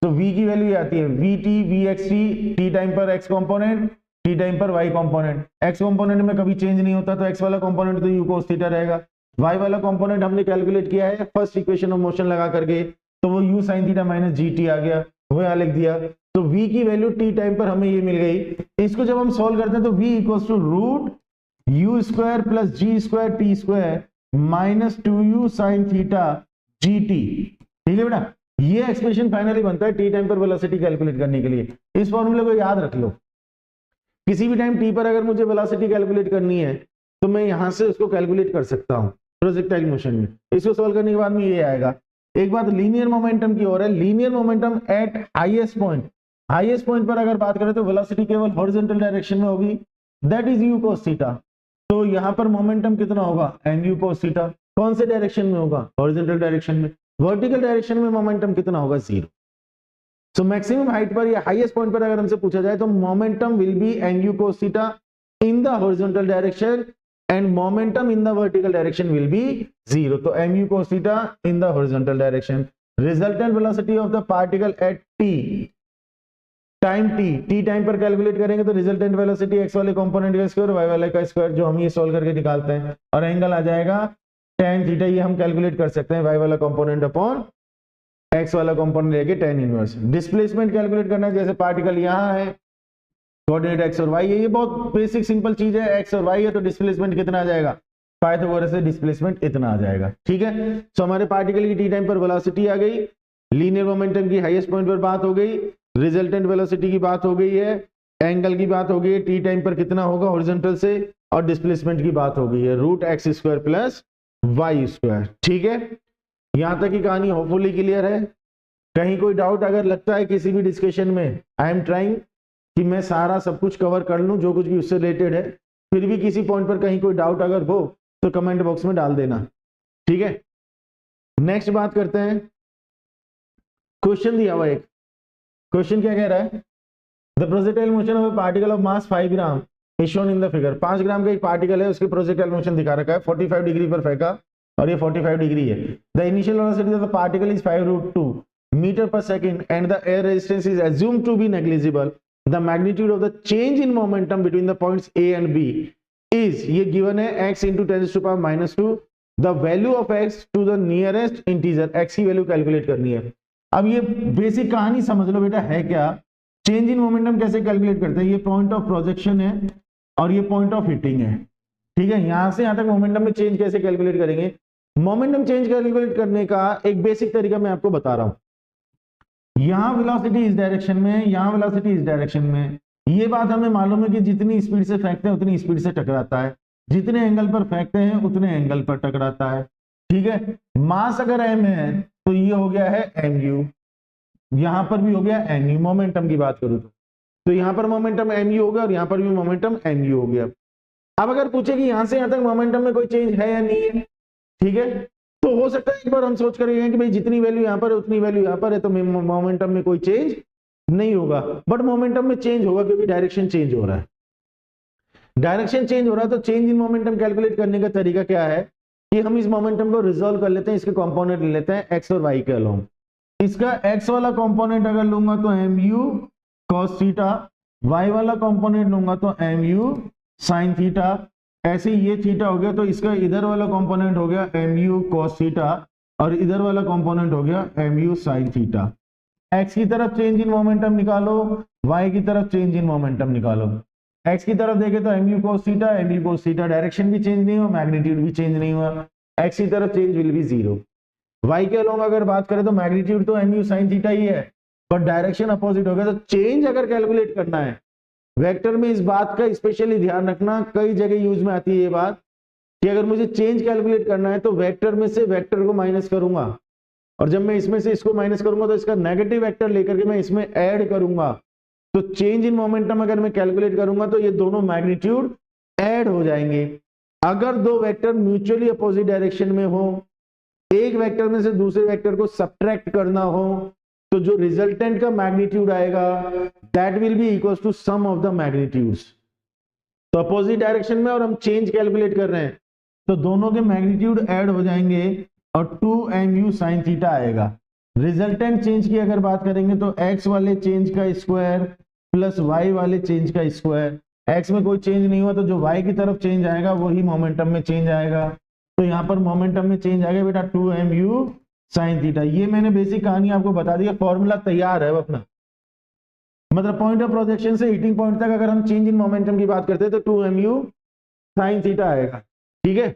तो वी की वैल्यू आती है we T V x T, T time पर एक्स कॉम्पोनेंट, टी टाइम पर वाई कॉम्पोनेंट। एक्स कॉम्पोनेंट में कभी चेंज नहीं होता तो एक्स वाला कॉम्पोनेंट तो यू कोस थीटा रहेगा, वाई वाला कॉम्पोनेंट हमने कैलकुलेट किया है फर्स्ट इक्वेशन ऑफ मोशन लगा करके, तो वो u sin theta minus g t आ गया, वो यहाँ लिख दिया। तो v की वैल्यू t टाइम पर हमें ये मिल गई। इसको जब हम सॉल्व करते हैं तो v equals to root u square plus g square t square minus 2u sin theta g t. ठीक है बेटा, ये एक्सप्रेशन फाइनली बनता है t टाइम पर वेलोसिटी कैलकुलेट करने के लिए। इस फॉर्मूले को याद रख लो, किसी भी टाइम t पर अगर मुझे वेलोसिटी कैलकुलेट करनी है तो मैं यहां से उसको कैलकुलेट कर सकता हूं प्रोजेक्टाइल मोशन में। इसको सॉल्व करने के बाद में ये आएगा। एक बात लीनियर मोमेंटम की ओर है, linear momentum eight highest point, highest point पर अगर बात करें तो वेलोसिटी केवल हॉरिजॉन्टल डायरेक्शन में होगी, that is u cos theta. तो यहां पर मोमेंटम कितना होगा mu cos थीटा। कौन से डायरेक्शन में होगा, हॉरिजॉन्टल डायरेक्शन में। वर्टिकल डायरेक्शन में मोमेंटम कितना होगा, 0। सो मैक्सिमम हाइट पर या हाईएस्ट पॉइंट पर अगर हमसे पूछा जाए तो momentum will be mu cos theta in the horizontal direction and momentum in the vertical direction will be 0. तो mu cos theta in the horizontal direction. Resultant velocity of the particle at t time t time पर calculate करेंगे तो resultant velocity x वाले component का square y वाले का square, जो हम ये सॉल्व करके निकालते हैं, और एंगल आ जाएगा tan थीटा। ये हम कैलकुलेट कर सकते हैं y वाला कंपोनेंट अपॉन x वाला कंपोनेंट लेके tan इनवर्स। डिस्प्लेसमेंट कैलकुलेट करना है, जैसे पार्टिकल यहाँ है, कोऑर्डिनेट एक्स और वाई है, ये बहुत बेसिक सिंपल चीज है, एक्स और वाई है तो डिस्प्लेसमेंट कितना आ जाएगा, पाइथागोरस से डिस्प्लेसमेंट इतना आ जाएगा। ठीक है, सो हमारे पार्टिकल की टी टाइम पर वेलोसिटी आ गई, लीनियर मोमेंटम की हाईएस्ट पॉइंट पर बात हो गई, रिजल्टेंट वेलोसिटी की बात हो गई है, एंगल की बात हो गई है, टी टाइम पर कितना होगा हॉरिजॉन्टल से, और डिस्प्लेसमेंट की बात हो गई है root x square plus y square. ठीक है, यहां तक की कहानी होपफुली क्लियर है। कहीं कोई डाउट अगर लगता है किसी भी डिस्कशन में, आई एम ट्राइंग कि मैं सारा सब कुछ कवर कर लूं जो कुछ भी उससे रिलेटेड है, फिर भी किसी पॉइंट पर कहीं कोई डाउट अगर हो तो कमेंट बॉक्स में डाल देना। ठीक है, नेक्स्ट बात करते हैं। क्वेश्चन दिया हुआ एक क्वेश्चन क्या कह रहा है, the projectile motion of A particle of mass 5 gram is shown in the figure. 5 ग्राम का एक पार्टिकल है, उसके प्रोजेक्टाइल मोशन दिखा रखा है, 45 डिग्री पर फेंका और ये 45 डिग्री है। The initial velocity of the particle is 5√2 metre पर second and the air resistance is assumed to be negligible. The magnitude of the change in momentum between the points A and B is, ये given है x into 10⁻²। the value of x to the nearest integer, x की value calculate करनी है। अब ये basic कहानी समझ लो बेटा, है क्या, चेंज इन मोमेंटम कैसे कैलकुलेट करते हैं। ये पॉइंट ऑफ प्रोजेक्शन है और ये पॉइंट ऑफ हिटिंग है। ठीक है, यहां से यहां तक मोमेंटम में चेंज कैसे कैलकुलेट करेंगे। मोमेंटम चेंज कैलकुलेट करने का एक बेसिक तरीका मैं आपको बता रहा हूं। यहां वेलोसिटी इस डायरेक्शन में, यहां वेलोसिटी इस डायरेक्शन में। ये बात हमें मालूम है कि जितनी स्पीड से फेंकते हैं उतनी स्पीड से टकराता है, जितने एंगल पर फेंकते हैं उतने एंगल पर टकराता है। ठीक है, मास अगर m है तो ये हो गया है mu, यहां पर भी हो गया mu। मोमेंटम की बात करूं तो यहां पर मोमेंटम mu हो गया और यहां पर भी मोमेंटम mu हो गया। अब अगर पूछे कि यहां से यहां तक मोमेंटम में कोई चेंज है या नहीं है, ठीक है, तो हो सकता है एक बार हम सोच करेंगे कि भाई जितनी वैल्यू यहां पर है उतनी वैल्यू यहां पर है, तो मोमेंटम में कोई चेंज नहीं होगा। बट मोमेंटम में चेंज होगा क्योंकि डायरेक्शन चेंज हो रहा है। डायरेक्शन चेंज हो रहा है तो चेंज इन मोमेंटम कैलकुलेट करने का तरीका क्या है, कि हम इस मोमेंटम को रिजोल्व कर लेते हैं, इसके कंपोनेंट ले लेते हैं एक्स और वाई के अलोंग। इसका एक्स वाला कंपोनेंट अगर लूंगा तो m u cos theta, y वाला कंपोनेंट लूंगा तो एम यू साइन थीटा। ऐसे ये थीटा हो गया तो इसका इधर वाला कंपोनेंट हो गया एम यू कॉस थीटा और इधर वाला कंपोनेंट हो गया m u sine theta. X की तरफ चेंज इन मोमेंटम निकालो, वाई की तरफ चेंज इन मोमेंटम निकालो। एक्स की तरफ देखे तो m u cos theta, direction भी चेंज नहीं हुआ, मैग्नीट्यूड भी चेंज नहीं हुआ, एक्स की तरफ चेंज विल बी 0। वाई के अलोंग अगर बात करें तो मैग्नीट्यूड तो एम यू साइन थीटा ही है, बट डायरेक्शन अपोजिट हो गया। तो चेंज अगर कैलकुलेट करना है वेक्टर में, इस बात का स्पेशली ध्यान रखना, कई जगह यूज में आती है ये बात कि अगर मुझे चेंज कैलकुलेट करना है तो वेक्टर में से वेक्टर को माइनस करूंगा, और जब मैं इसमें से इसको माइनस करूंगा तो इसका नेगेटिव वेक्टर लेकर के मैं इसमें ऐड करूंगा। तो चेंज इन मोमेंटम अगर मैं कैलकुलेट करूंगा तो ये दोनों मैग्नीट्यूड ऐड हो जाएंगे। अगर दो वेक्टर म्यूचुअली अपोजिट डायरेक्शन में हो, एक वेक्टर में से दूसरे वेक्टर को सब्ट्रैक्ट करना हो, तो जो रिजल्टेंट का मैग्नीट्यूड आएगा that will be equal to sum of the magnitudes. तो अपोजिट डायरेक्शन में और हम चेंज कैलकुलेट कर रहे हैं तो दोनों के मैग्नीट्यूड ऐड हो जाएंगे और 2mu sin थीटा आएगा। रिजल्टेंट चेंज की अगर बात करेंगे तो x वाले चेंज का स्क्वायर प्लस y वाले चेंज का स्क्वायर। x में कोई चेंज नहीं हुआ तो जो y की तरफ चेंज आएगा वही मोमेंटम में चेंज आएगा। तो यहाँ पर मोमेंटम में चेंज आएगा बेटा 2mu sin थीटा। ये मैंने बेसिक कहानी आपको बता दिया, फॉर्मूला तैयार है अपना। मतलब पॉइंट ऑफ प्रोजेक्शन से हीटिंग पॉइंट तक अगर हम चेंज इन मोमेंटम की बात करते हैं तो 2mu sin थीटा आएगा। ठीक है,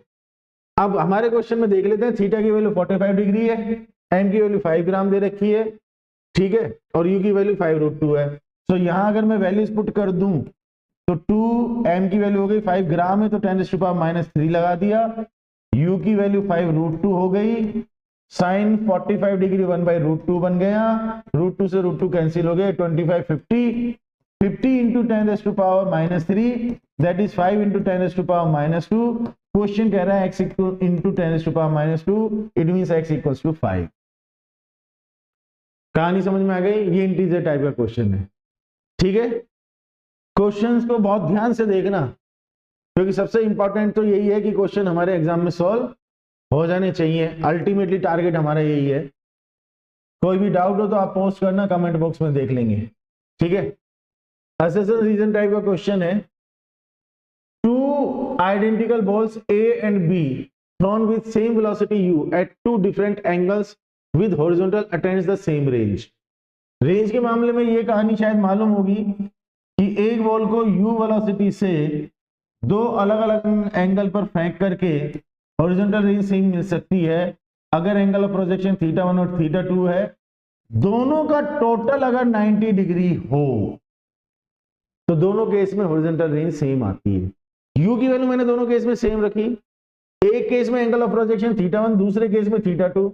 अब हमारे क्वेश्चन में देख लेते हैं। थीटा की वैल्यू 45 डिग्री है, एम की वैल्यू 5 ग्राम दे रखी है, ठीक है, और यू की वैल्यू 5√2 है। तो यहां अगर मैं वैल्यूज पुट कर दूं तो 2m की वैल्यू हो गई 5 ग्राम है तो 10⁻³ लगा दिया, u की वैल्यू 5√2 हो गई, साइन 45 डिग्री 1/√2 बन गया, √2 से √2 कैंसिल हो गए, 25 50 into 10⁻³ that is 5 into 10⁻²। Question कह रहा है x into 10⁻², it means x equals to 5। कहानी समझ में आ गई? ये इंटीजर टाइप का क्वेश्चन है। ठीक है, क्वेश्चंस को बहुत ध्यान से देखना क्योंकि सबसे इंपॉर्टेंट तो यही है कि क्वेश्चन हमारे एग्जाम में सॉल्व हो जाने चाहिए। अल्टीमेटली टारगेट हमारा यही है। कोई भी डाउट हो तो आप पोस्ट करना, कमेंट बॉक्स में देख लेंगे। ठीक है, असेसन रीजन टाइप का क्वेश्चन है। Two identical balls A and B thrown with same velocity u at two different angles with horizontal attains the same range। Range के मामले में ये कहानी शायद मालूम होगी कि एक बॉल को u वेलोसिटी से दो अलग अलग एंगल पर फेंक करके हॉरिजॉन्टल रेंज सेम मिल सकती है अगर एंगल ऑफ प्रोजेक्शन θ1 और θ2 है, दोनों का टोटल अगर 90 डिग्री हो तो दोनों केस में हॉरिजॉन्टल रेंज सेम आती है। u की वैल्यू मैंने दोनों केस में सेम रखी, एक केस में एंगल ऑफ प्रोजेक्शन θ1, दूसरे केस में θ2।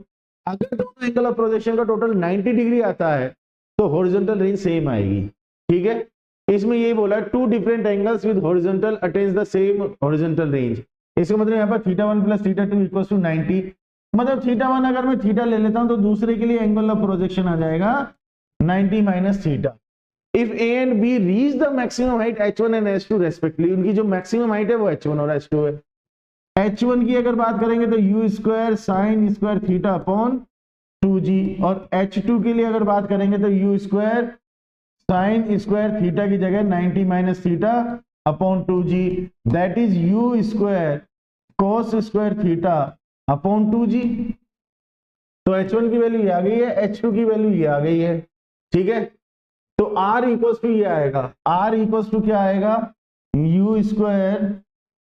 अगर दोनों एंगल ऑफ प्रोजेक्शन का टोटल 90 डिग्री आता है तो हॉरिजॉन्टल रेंज सेम आएगी। ठीक है, इसमें ये बोला two different angles with horizontal attains the same horizontal range. इसका मतलब यहाँ पर θ1 प्लस θ2 इक्वल टू 90। मतलब θ1 अगर मैं थीटा ले लेता हूं तो दूसरे के लिए एंगल ऑफ प्रोजेक्शन आ जाएगा 90 minus theta. If A and B reach the maximum height h1 and h2 respectively, उनकी जो मैक्सिमम हाइट है वो h1 और h2 है। h1 की अगर बात करेंगे तो u square sine square theta upon 2g, और h2 के लिए अगर बात करेंगे तो u square sine square theta की जगह 90 minus theta upon 2g, that is u square cos square theta upon 2g। तो h1 की वैल्यू ये आ गई है, h2 की वैल्यू ये आ गई है। ठीक है, तो r इक्वल्स टू ये आएगा, r इक्वल्स टू क्या आएगा, u square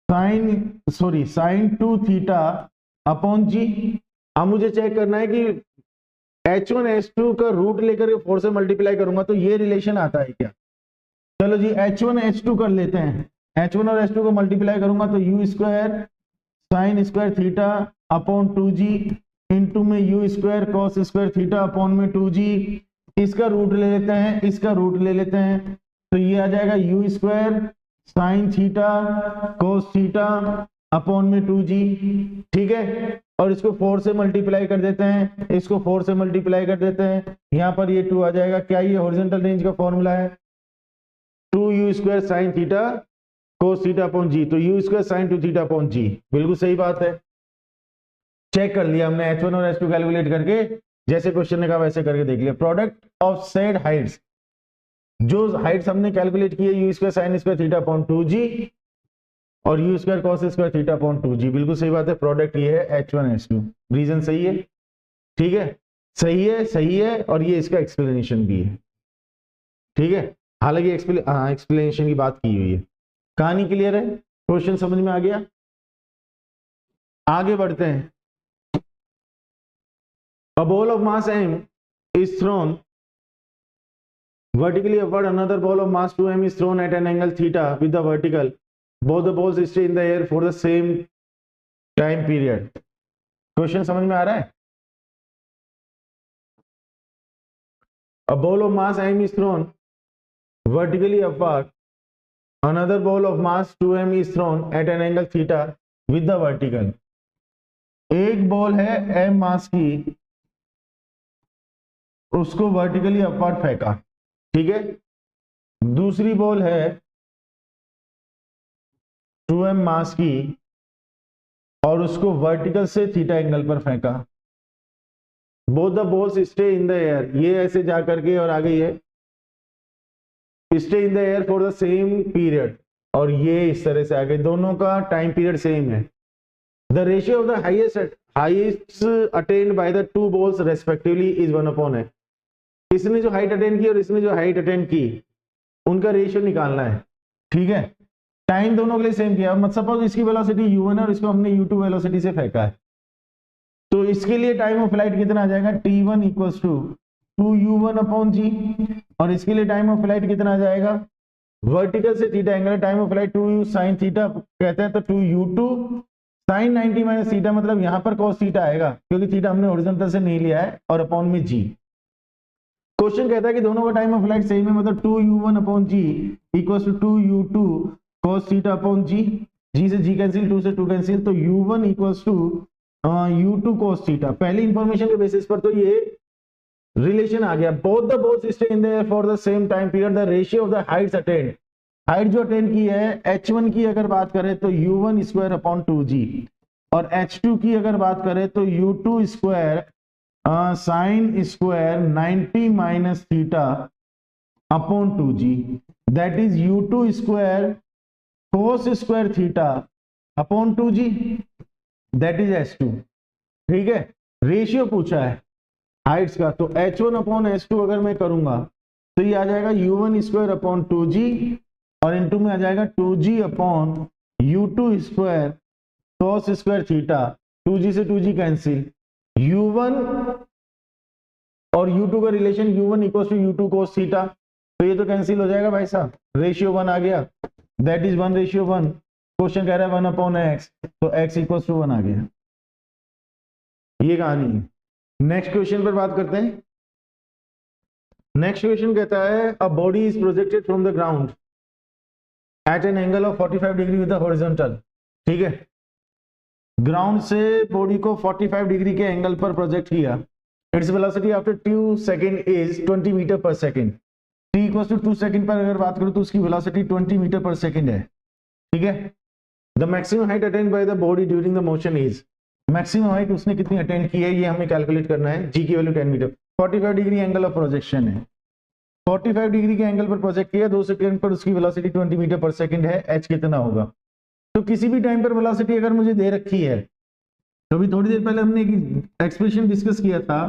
sine 2 theta upon g। अब मुझे चेक करना है कि h1 h2 का रूट लेकर के 4 से मल्टीप्लाई करूंगा तो ये रिलेशन आता है क्या। चलो जी h1 h2 कर लेते हैं, h1 और h2 को मल्टीप्लाई करूंगा तो u square sine square theta upon 2g into में u square cos square theta upon में 2g। इसका रूट ले लेते हैं, इसका रूट ले लेते हैं तो ये आ जाएगा u square sine theta cos theta upon में 2g। ठीक है, और इसको 4 से मल्टीप्लाई कर देते हैं, इसको 4 से मल्टीप्लाई कर देते हैं, यहाँ पर ये 2 आ जाएगा। क्या ये हॉरिजॉन्टल रेंज का फॉर्मूला है, 2u square sine theta cos theta upon g, तो u square sine 2 theta upon g, बिल्कुल सही बात है। चेक कर लिया हमने H1 और H2 कैलकुलेट करके, जैसे क्वेश्चन ने कहा वैसे करके देख लिया। प्रोडक्ट ऑफ सेड हाइट्स, जो हाइट्स हमने कैलकुलेट की है you square sine square theta upon 2g और you square cos square theta upon 2g, बिल्कुल सही बात है। प्रोडक्ट ये है H1 H2, रीजन सही है, ठीक है, सही है और ये इसका एक्सप्लेनेशन भी है, ठीक है। हालांकि एक्सप्लेनेशन की बात की हुई है। कहानी क्लियर है, क्वेश्चन समझ में आ गया। आगे बढ़ते हैं। A ball of mass m is thrown vertically upward. Another ball of mass 2m is thrown at an angle theta with the vertical. Both the balls stay in the air for the same time period. Question समझ में आ रहा है? A ball of mass m is thrown vertically upward. Another ball of mass 2m is thrown at an angle theta with the vertical. एक ball है m मास की, उसको vertically upward फेंका, ठीक है। दूसरी बॉल है 2m मास की और उसको वर्टिकल से थीटा एंगल पर फेंका। Both the balls stay in the air, ये ऐसे जा करके और आगे ये stay in the air for the same period, और ये इस तरह से आगे, दोनों का टाइम पीरियड सेम है। The ratio of the Heights attend by the two balls respectively is 1/n है। इसने जो हाइट अटेंड की और इसने जो हाइट अटेंड की, उनका रेशियो निकालना है, ठीक है। टाइम दोनों के लिए सेम किया। मत सपोज इसकी वेलोसिटी u1 है और इसको हमने u2 वेलोसिटी से फेंका है, तो इसके लिए टाइम ऑफ फ्लाइट कितना आ जाएगा, t1 equals to 2u1 upon g, और इसके लिए टाइम ऑफ फ्लाइट कितना आ जाएगा, वर्टिकल से theta angle, time of flight 2u sine theta कहते हैं, तो 2u2 साइन 90 माइनस थीटा, मतलब यहाँ पर cos थीटा आएगा क्योंकि थीटा हमने हॉरिजॉन्टल से नहीं लिया है, और अपॉन में g। क्वेश्चन कहता है कि दोनों का टाइम ऑफ फ्लाइट सेम है, मतलब 2u1 upon g equals to 2u2 cos theta upon g, g से g कैंसिल, 2 से 2 कैंसिल, तो u1 equals to u2 cos theta. पहली इंफॉर्मेशन के बेसिस पर तो ये रिलेशन आ गया। Both the balls stay in the air for the same time period, the ratio of the heights attained, height जो अटेंड की है h1 की अगर बात करें तो u1 स्क्वायर अपॉन 2g, और h2 की अगर बात करें तो u2 square sine square 90 minus theta upon 2g, that is u2 square cos square theta upon 2g, that is h2, ठीक है। रेशियो पूछा है हाइट्स का, तो h1 अपॉन h2 अगर मैं करूंगा तो ये आ जाएगा u1 स्क्वायर अपॉन 2g, और इनटू में आ जाएगा 2g upon u2 square cos square theta, 2g से 2g कैंसिल, u1 और u2 का relation u1 equal to u2 cos theta, तो ये तो कैंसिल हो जाएगा भाई साहब, रेशियो 1 आ गया, दैट इज 1:1। क्वेश्चन कह रहा है 1/x, तो x इक्वल टू 1 आ गया। ये कहानी है। नेक्स्ट क्वेश्चन पर बात करते हैं। नेक्स्ट क्वेश्चन कहता है a body is projected from the ground eight an angle of 45 degree with the horizontal, ठीक है। ग्राउंड से बॉडी को 45 डिग्री के एंगल पर प्रोजेक्ट किया। Its velocity after 2 second is 20 metre पर second. t equals to 2 second पर अगर बात करूं तो उसकी वेलोसिटी 20 मीटर पर सेकंड है, ठीक है। The maximum height attend by the body during the motion is, maximum height उसने कितनी अटेंड की है ये हमें कैलकुलेट करना है। g की value 10 metre, 45 degree angle of projection है, 45 डिग्री के एंगल पर प्रोजेक्ट किया, 2 सेकंड पर उसकी वेलोसिटी 20 मीटर पर सेकंड है, h कितना होगा। तो किसी भी टाइम पर वेलोसिटी अगर मुझे दे रखी है, तो अभी थोड़ी देर पहले हमने एक एक्सप्रेशन डिस्कस किया था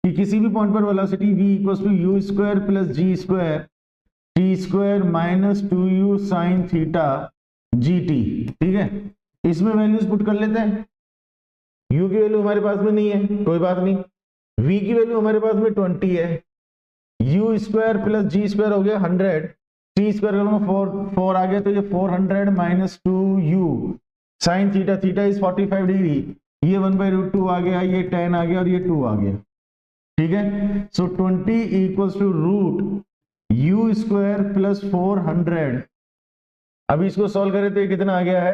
कि किसी भी पॉइंट पर velocity v equals to u square plus g square t square minus 2u sine theta gt, ठीक है। इसमें वैल्यूज पुट कर लेते हैं। u की वैल्यू हमारे पास में नहीं है, कोई बात नहीं, v की वैल्यू हमारे पास में 20 है, u square plus g square हो गया 100, t स्क्वायर करूंगा 4 आ गया, तो ये 400 minus 2u sine theta, theta is 45 degree, ये 1/√2 आ गया, ये 10 आ गया और ये 2 आ गया, ठीक है। So 20 equals to root u square plus 400। अभी इसको सॉल्व करें तो ये कितना आ गया है,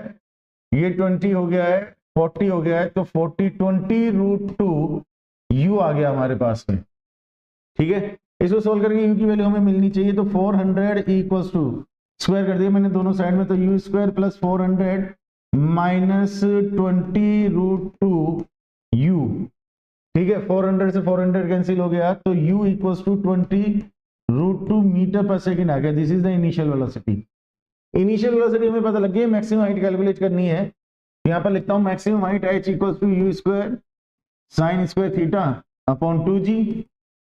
ये 20 हो गया है, 40 हो गया है, तो 20 √2 u आ गया हमारे पास में, ठीक है। इसको सोल्व करके u की वैल्यू हमें मिलनी चाहिए, तो 400 इक्वल्स टू स्क्वायर कर दिया मैंने दोनों साइड में, तो u square plus 400 minus 20 √2 u, ठीक है, 400 से 400 कैंसिल हो गया, तो u इक्वल्स टू 20√2 मीटर पर सेकेंड आ गया। This is the initial velocity. Initial velocity हमें पता लग गई, मैक्सिमम हाइट कैलकुलेट करनी है। यहाँ पर लिखता हूँ maximum height h equals to u square sine square theta upon 2g।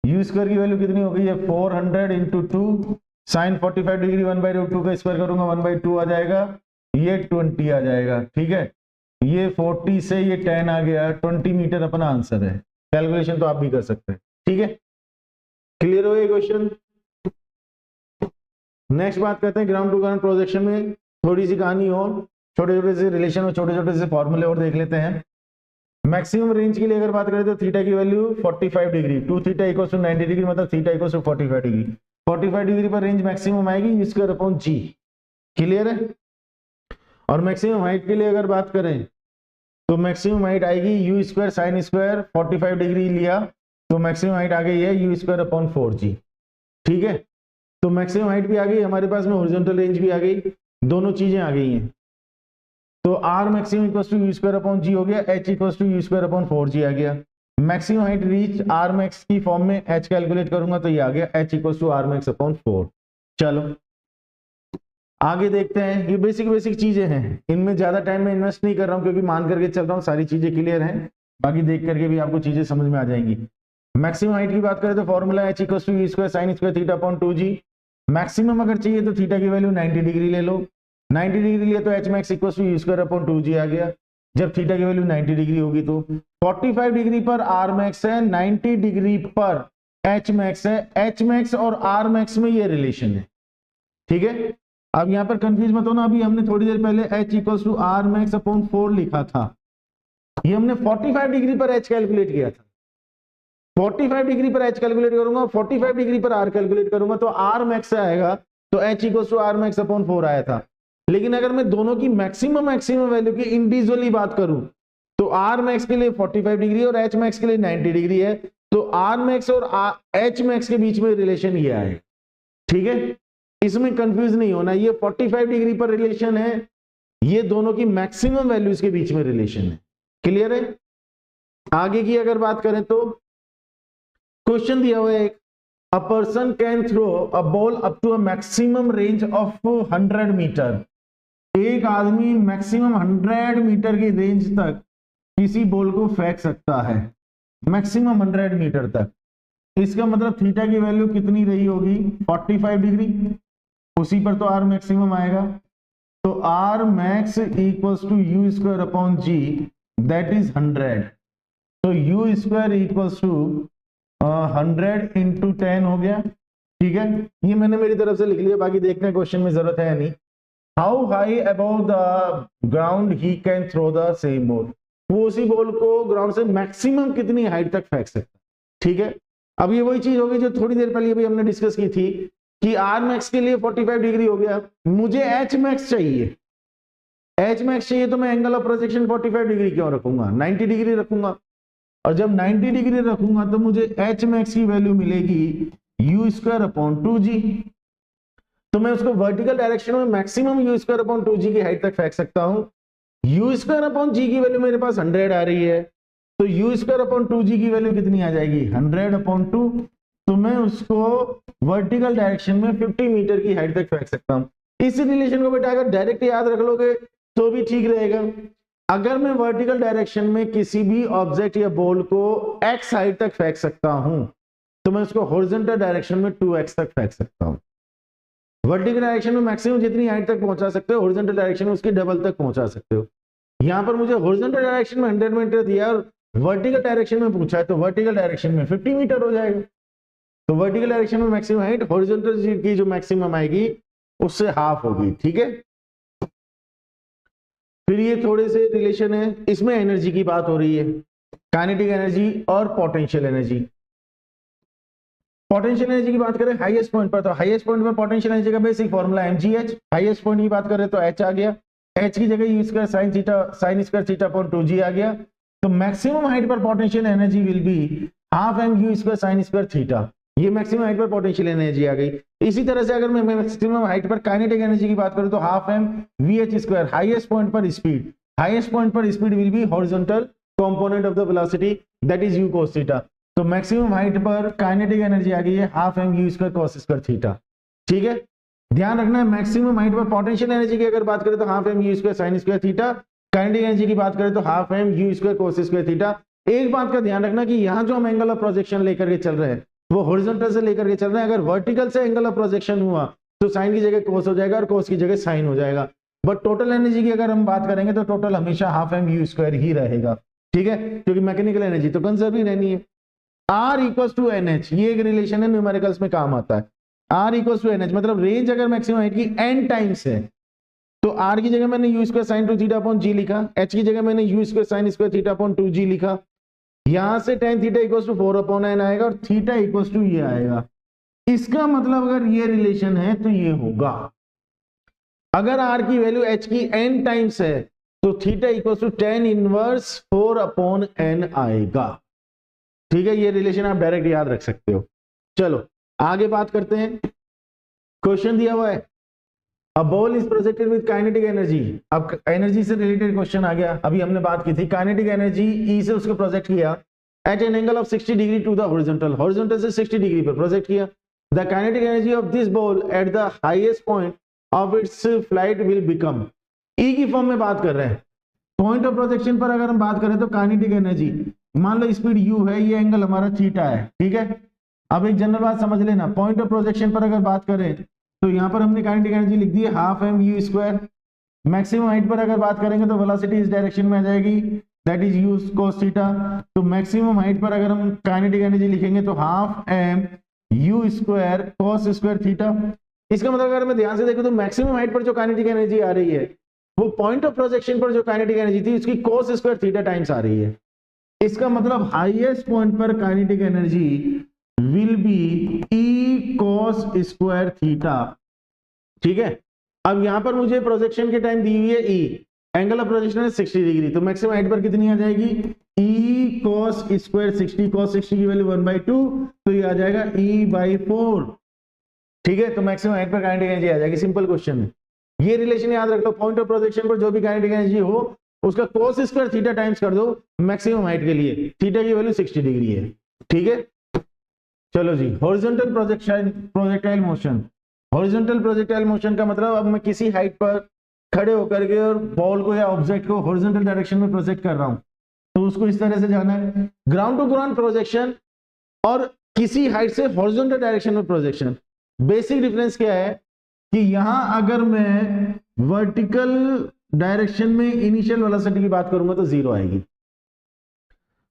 u square की वैल्यू कितनी हो गई है 400 इंटू 2 साइन 45 डिग्री 1/√2 का स्क्वायर करूंगा 1/2 आ जाएगा, ये 20 आ जाएगा, ठीक है। ये 40 से ये 10 आ गया, 20 मीटर अपना आंसर है। कैलकुलेशन तो आप भी कर सकते हैं, ठीक है। क्लियर हो ये क्वेश्चन। नेक्स्ट बात करते हैं ग्राउंड टू ग्राउंड प्रोजेक्शन में थोड़ी सी कहानी और छोटे छोटे से रिलेशन और छोटे छोटे से फॉर्मूले और देख लेते हैं। मैक्सिमम रेंज के लिए अगर बात करें तो थीटा की value 45 degree, 2 theta equals to 90 degree, मतलब theta equals to 45 degree. 45 degree पर रेंज मैक्सिमम आएगी u square upon g। Clear है। और मैक्सिमम हाइट के लिए अगर बात करें तो मैक्सिमम हाइट आएगी u square sine square 45 degree लिया तो मैक्सिमम हाइट आ गई है u स्क्वायर अपॉन 4g, ठीक है। तो मैक्सिमम हाइट भी आ गई हमारे पास में, हॉरिजॉन्टल रेंज भी आ गई, दोनों चीजें आ गई हैं। तो r maximum equals to u square upon g हो गया, h equals to u square upon 4g आ गया। Maximum height reach r max की फॉर्म में h कैलकुलेट करूंगा तो ये आ गया h equals to r max upon 4। चलो आगे देखते हैं। ये बेसिक चीजें हैं, इनमें ज्यादा टाइम में इन्वेस्ट नहीं कर रहा हूं क्योंकि मान करके चल रहा हूं, सारी चीजें क्लियर हैं, बाकी देख करके भी आपको चीजें समझ में आ जाएंगी। मैक्सिमम हाइट की बात करें तो formula h equals to u square sine square theta upon 2g। Maximum अगर चाहिए तो थीटा की वैल्यू 90 डिग्री ले लो, 90 डिग्री लिया तो h max equals to u square upon 2g आ गया। जब थीटा की वैल्यू 90 डिग्री होगी तो 45 डिग्री पर r मैक्स है, 90 डिग्री पर h मैक्स है, h मैक्स और r मैक्स में ये रिलेशन है, ठीक है। अब यहां पर कंफ्यूज मत होना, अभी हमने थोड़ी देर पहले h equals to r max upon 4 लिखा था, ये हमने 45 डिग्री पर h कैलकुलेट किया था। 45 डिग्री पर h कैलकुलेट करूंगा, 45 डिग्री पर r कैलकुलेट करूंगा तो r मैक्स से आएगा, तो h equals to r max upon 4 आया था। लेकिन अगर मैं दोनों की मैक्सिमम वैल्यू की इंडिविजुअली बात करूं तो r मैक्स के लिए 45 डिग्री और h मैक्स के लिए 90 डिग्री है, तो r मैक्स और h मैक्स के बीच में रिलेशन ये आएगा, ठीक है। इसमें कंफ्यूज नहीं होना, ये 45 डिग्री पर रिलेशन है, ये दोनों की मैक्सिमम वैल्यूज के बीच में रिलेशन है। क्लियर है। आगे की अगर बात करें तो क्वेश्चन दिया हुआ है एक, a person can throw a ball up to a maximum range of 100 metre. एक आदमी मैक्सिमम 100 मीटर की रेंज तक किसी बॉल को फेंक सकता है, मैक्सिमम 100 मीटर तक। इसका मतलब थीटा की वैल्यू कितनी रही होगी 45 डिग्री, उसी पर तो आर मैक्सिमम आएगा, तो R max equals to u square upon g, that is 100। तो u square equals to 100 into 10 हो गया, ठीक है। ये मैंने मेरी तरफ से लिख लिया, बाकी देखने क्वेश्चन में जरूरत है नहीं। How high about the ground he can throw the same ball, वो उसी बॉल को ग्राउंड से मैक्सिमम कितनी हाइट तक फेंक सकता है, ठीक है। अब ये वही चीज होगी जो थोड़ी देर पहले अभी हमने डिस्कस की थी कि आर मैक्स के लिए 45 डिग्री हो गया, मुझे एच मैक्स चाहिए, एच मैक्स चाहिए तो मैं एंगल ऑफ प्रोजेक्शन 45 डिग्री क्यों रखूंगा, 90 डिग्री रखूंगा। और जब 90 डिग्री रखूंगा तो मुझे एच मैक्स की वैल्यू मिलेगी यू स्क्वायर अपॉन 2g, तो मैं उसको वर्टिकल डायरेक्शन में maximum you square upon 2g की हाइट तक फेंक सकता हूं। यू स्क्वायर अपॉन जी की वैल्यू मेरे पास 100 आ रही है, तो यू स्क्वायर अपॉन 2g की वैल्यू कितनी आ जाएगी 100 अपॉन 2, तो मैं उसको वर्टिकल डायरेक्शन में 50 मीटर की हाइट तक फेंक सकता हूं। इस रिलेशन को बेटा अगर डायरेक्ट याद रख लोगे तो भी ठीक रहेगा। अगर मैं वर्टिकल डायरेक्शन में किसी भी ऑब्जेक्ट या बॉल को x हाइट तक फेंक सकता हूं तो मैं उसको हॉरिजॉन्टल डायरेक्शन में 2x तक फेंक सकता हूं। वर्टिकल डायरेक्शन में मैक्सिमम जितनी हाइट तक पहुंचा सकते हो, हॉरिजॉन्टल डायरेक्शन में उसकी डबल तक पहुंचा सकते हो। यहां पर मुझे हॉरिजॉन्टल डायरेक्शन में 100 मीटर दिया और वर्टिकल डायरेक्शन में पूछा है, तो वर्टिकल डायरेक्शन में 50 मीटर हो जाएगा। तो वर्टिकल डायरेक्शन में मैक्सिमम हाइट हॉरिजॉन्टल की जो मैक्सिमम आएगी उससे हाफ होगी, ठीक है। फिर ये थोड़े से रिलेशन है, इसमें एनर्जी की बात हो रही है, काइनेटिक एनर्जी और पोटेंशियल एनर्जी। पोटेंशियल एनर्जी की बात करें हाईएस्ट पॉइंट पर, तो हाईएस्ट पॉइंट पर पोटेंशियल एनर्जी का basic formula mgh। Highest point की बात करें तो h आ गया, h की जगह u square sine theta sine square theta upon 2g आ गया। तो मैक्सिमम हाइट पर potential energy will be half m u square sine square theta, ये मैक्सिमम हाइट पर पोटेंशियल एनर्जी आ गई। इसी तरह से अगर मैं मैक्सिमम हाइट पर काइनेटिक एनर्जी की बात करूं तो half m vh square, highest point पर स्पीड, हाईएस्ट पॉइंट पर speed will be horizontal component of the velocity that is u cos theta. तो मैक्सिमम हाइट पर काइनेटिक एनर्जी आ गई है half m u square cos square theta. ठीक है, ध्यान रखना है मैक्सिमम हाइट पर पोटेंशियल एनर्जी की अगर बात करें तो half m u square sine square theta, kinetic energy की बात करें तो half m u square cos square theta. एक बात का ध्यान रखना कि यहाँ जो हम एंगल ऑफ प्रोजेक्शन लेकर के चल रहे हैं वो हॉरिजॉन्टल से लेकर के चल रहे हैं। अगर वर्टिकल से एंगल ऑफ प्रोजेक्शन हुआ तो साइन की जगह cos हो जाएगा और cos की जगह साइन हो जाएगा। बट टोटल एनर्जी की अगर हम बात करेंगे तो टोटल हमेशा हाफ एम यू स्क्वायर ही रहेगा। ठीक है, क्योंकि मैकेनिकल एनर्जी तो कंजर्व ही रहनी है। R इक्वल टू NH, ये एक रिलेशन है, न्यूमेरिकल्स में काम आता है। R इक्वल टू NH मतलब रेंज अगर मैक्सिमम हाइट की n टाइम्स है तो R की जगह मैंने u square sine 2 theta upon g लिखा, H की जगह मैंने u square sine square theta upon 2g लिखा। यहां से tan theta equal to 4 upon n आएगा और थीटा इक्वल टू ये आएगा। इसका मतलब अगर ये रिलेशन है तो ये होगा, अगर R की वैल्यू H की n टाइम्स है तो theta equal to tan inverse 4 upon n आएगा। ठीक है, ये रिलेशन आप डायरेक्ट याद रख सकते हो। चलो आगे बात करते हैं। क्वेश्चन दिया हुआ है, a ball is projected with kinetic energy. अब एनर्जी से रिलेटेड क्वेश्चन आ गया। अभी हमने बात की थी काइनेटिक एनर्जी ई से उसको प्रोजेक्ट किया at an angle of 60 degree to the horizontal, horizontal से 60 डिग्री पर प्रोजेक्ट किया। The kinetic energy of this ball at the highest point of its flight will become, E की form में बात कर रहे हैं। पॉइंट ऑफ प्रोजेक्शन पर अगर हम बात करें तो काइनेटिक एनर्जी, मान लो स्पीड u है, ये एंगल हमारा थीटा है। ठीक है, अब एक जनरल बात समझ लेना, पॉइंट ऑफ प्रोजेक्शन पर अगर बात करें तो यहाँ पर हमने काइनेटिक एनर्जी लिख दी है half m u square. Maximum height पर अगर बात करेंगे तो वेलोसिटी इस डायरेक्शन में आ जाएगी, that is u cos theta. तो मैक्सिमम हाइट पर अगर हम काइनेटिक एनर्जी लिखेंगे तो half m u square cos square theta. इसका मतलब अगर मैं ध्यान से देखूं तो मैक्सिमम हाइट पर जो काइनेटिक एनर्जी आ रही है वो पॉइंट ऑफ प्रोजेक्शन पर जो काइनेटिक एनर्जी थी उसकी cos स्क्वायर थीटा टाइम्स आ रही है। इसका मतलब हाईएस्ट पॉइंट पर kinetic energy will be E cos square theta. ठीक है, अब यहां पर मुझे प्रोजेक्शन के टाइम दी हुई है E, एंगल ऑफ प्रोजेक्शन है 60 डिग्री, तो मैक्सिमम हाइट पर कितनी आ जाएगी E cos स्क्वायर 60, cos 60 की वैल्यू 1/2, तो ये आ जाएगा E/4। ठीक है, तो मैक्सिमम हाइट पर काइनेटिक एनर्जी आ जाएगी। सिंपल क्वेश्चन है, ये रिलेशन याद रख लो, पॉइंट ऑफ प्रोजेक्शन पर जो भी काइनेटिक एनर्जी हो उसका cos स्क्वायर थीटा टाइम्स कर दो मैक्सिमम हाइट के लिए, थीटा की वैल्यू 60 डिग्री है। ठीक है, चलो जी, horizontal projectile motion. Horizontal projectile motion का मतलब अब मैं किसी हाइट पर खड़े होकर के और बॉल को या ऑब्जेक्ट को हॉरिजॉन्टल डायरेक्शन में प्रोजेक्ट कर रहा हूं, तो उसको इस तरह से जाना है। ग्राउंड टू ग्राउंड प्रोजेक्शन और किसी हाइट से हॉरिजॉन्टल डायरेक्शन में प्रोजेक्शन, बेसिक डिफरेंस क्या है कि यहां अगर मैं वर्टिकल डायरेक्शन में इनिशियल वेलोसिटी की बात करूंगा तो 0 आएगी,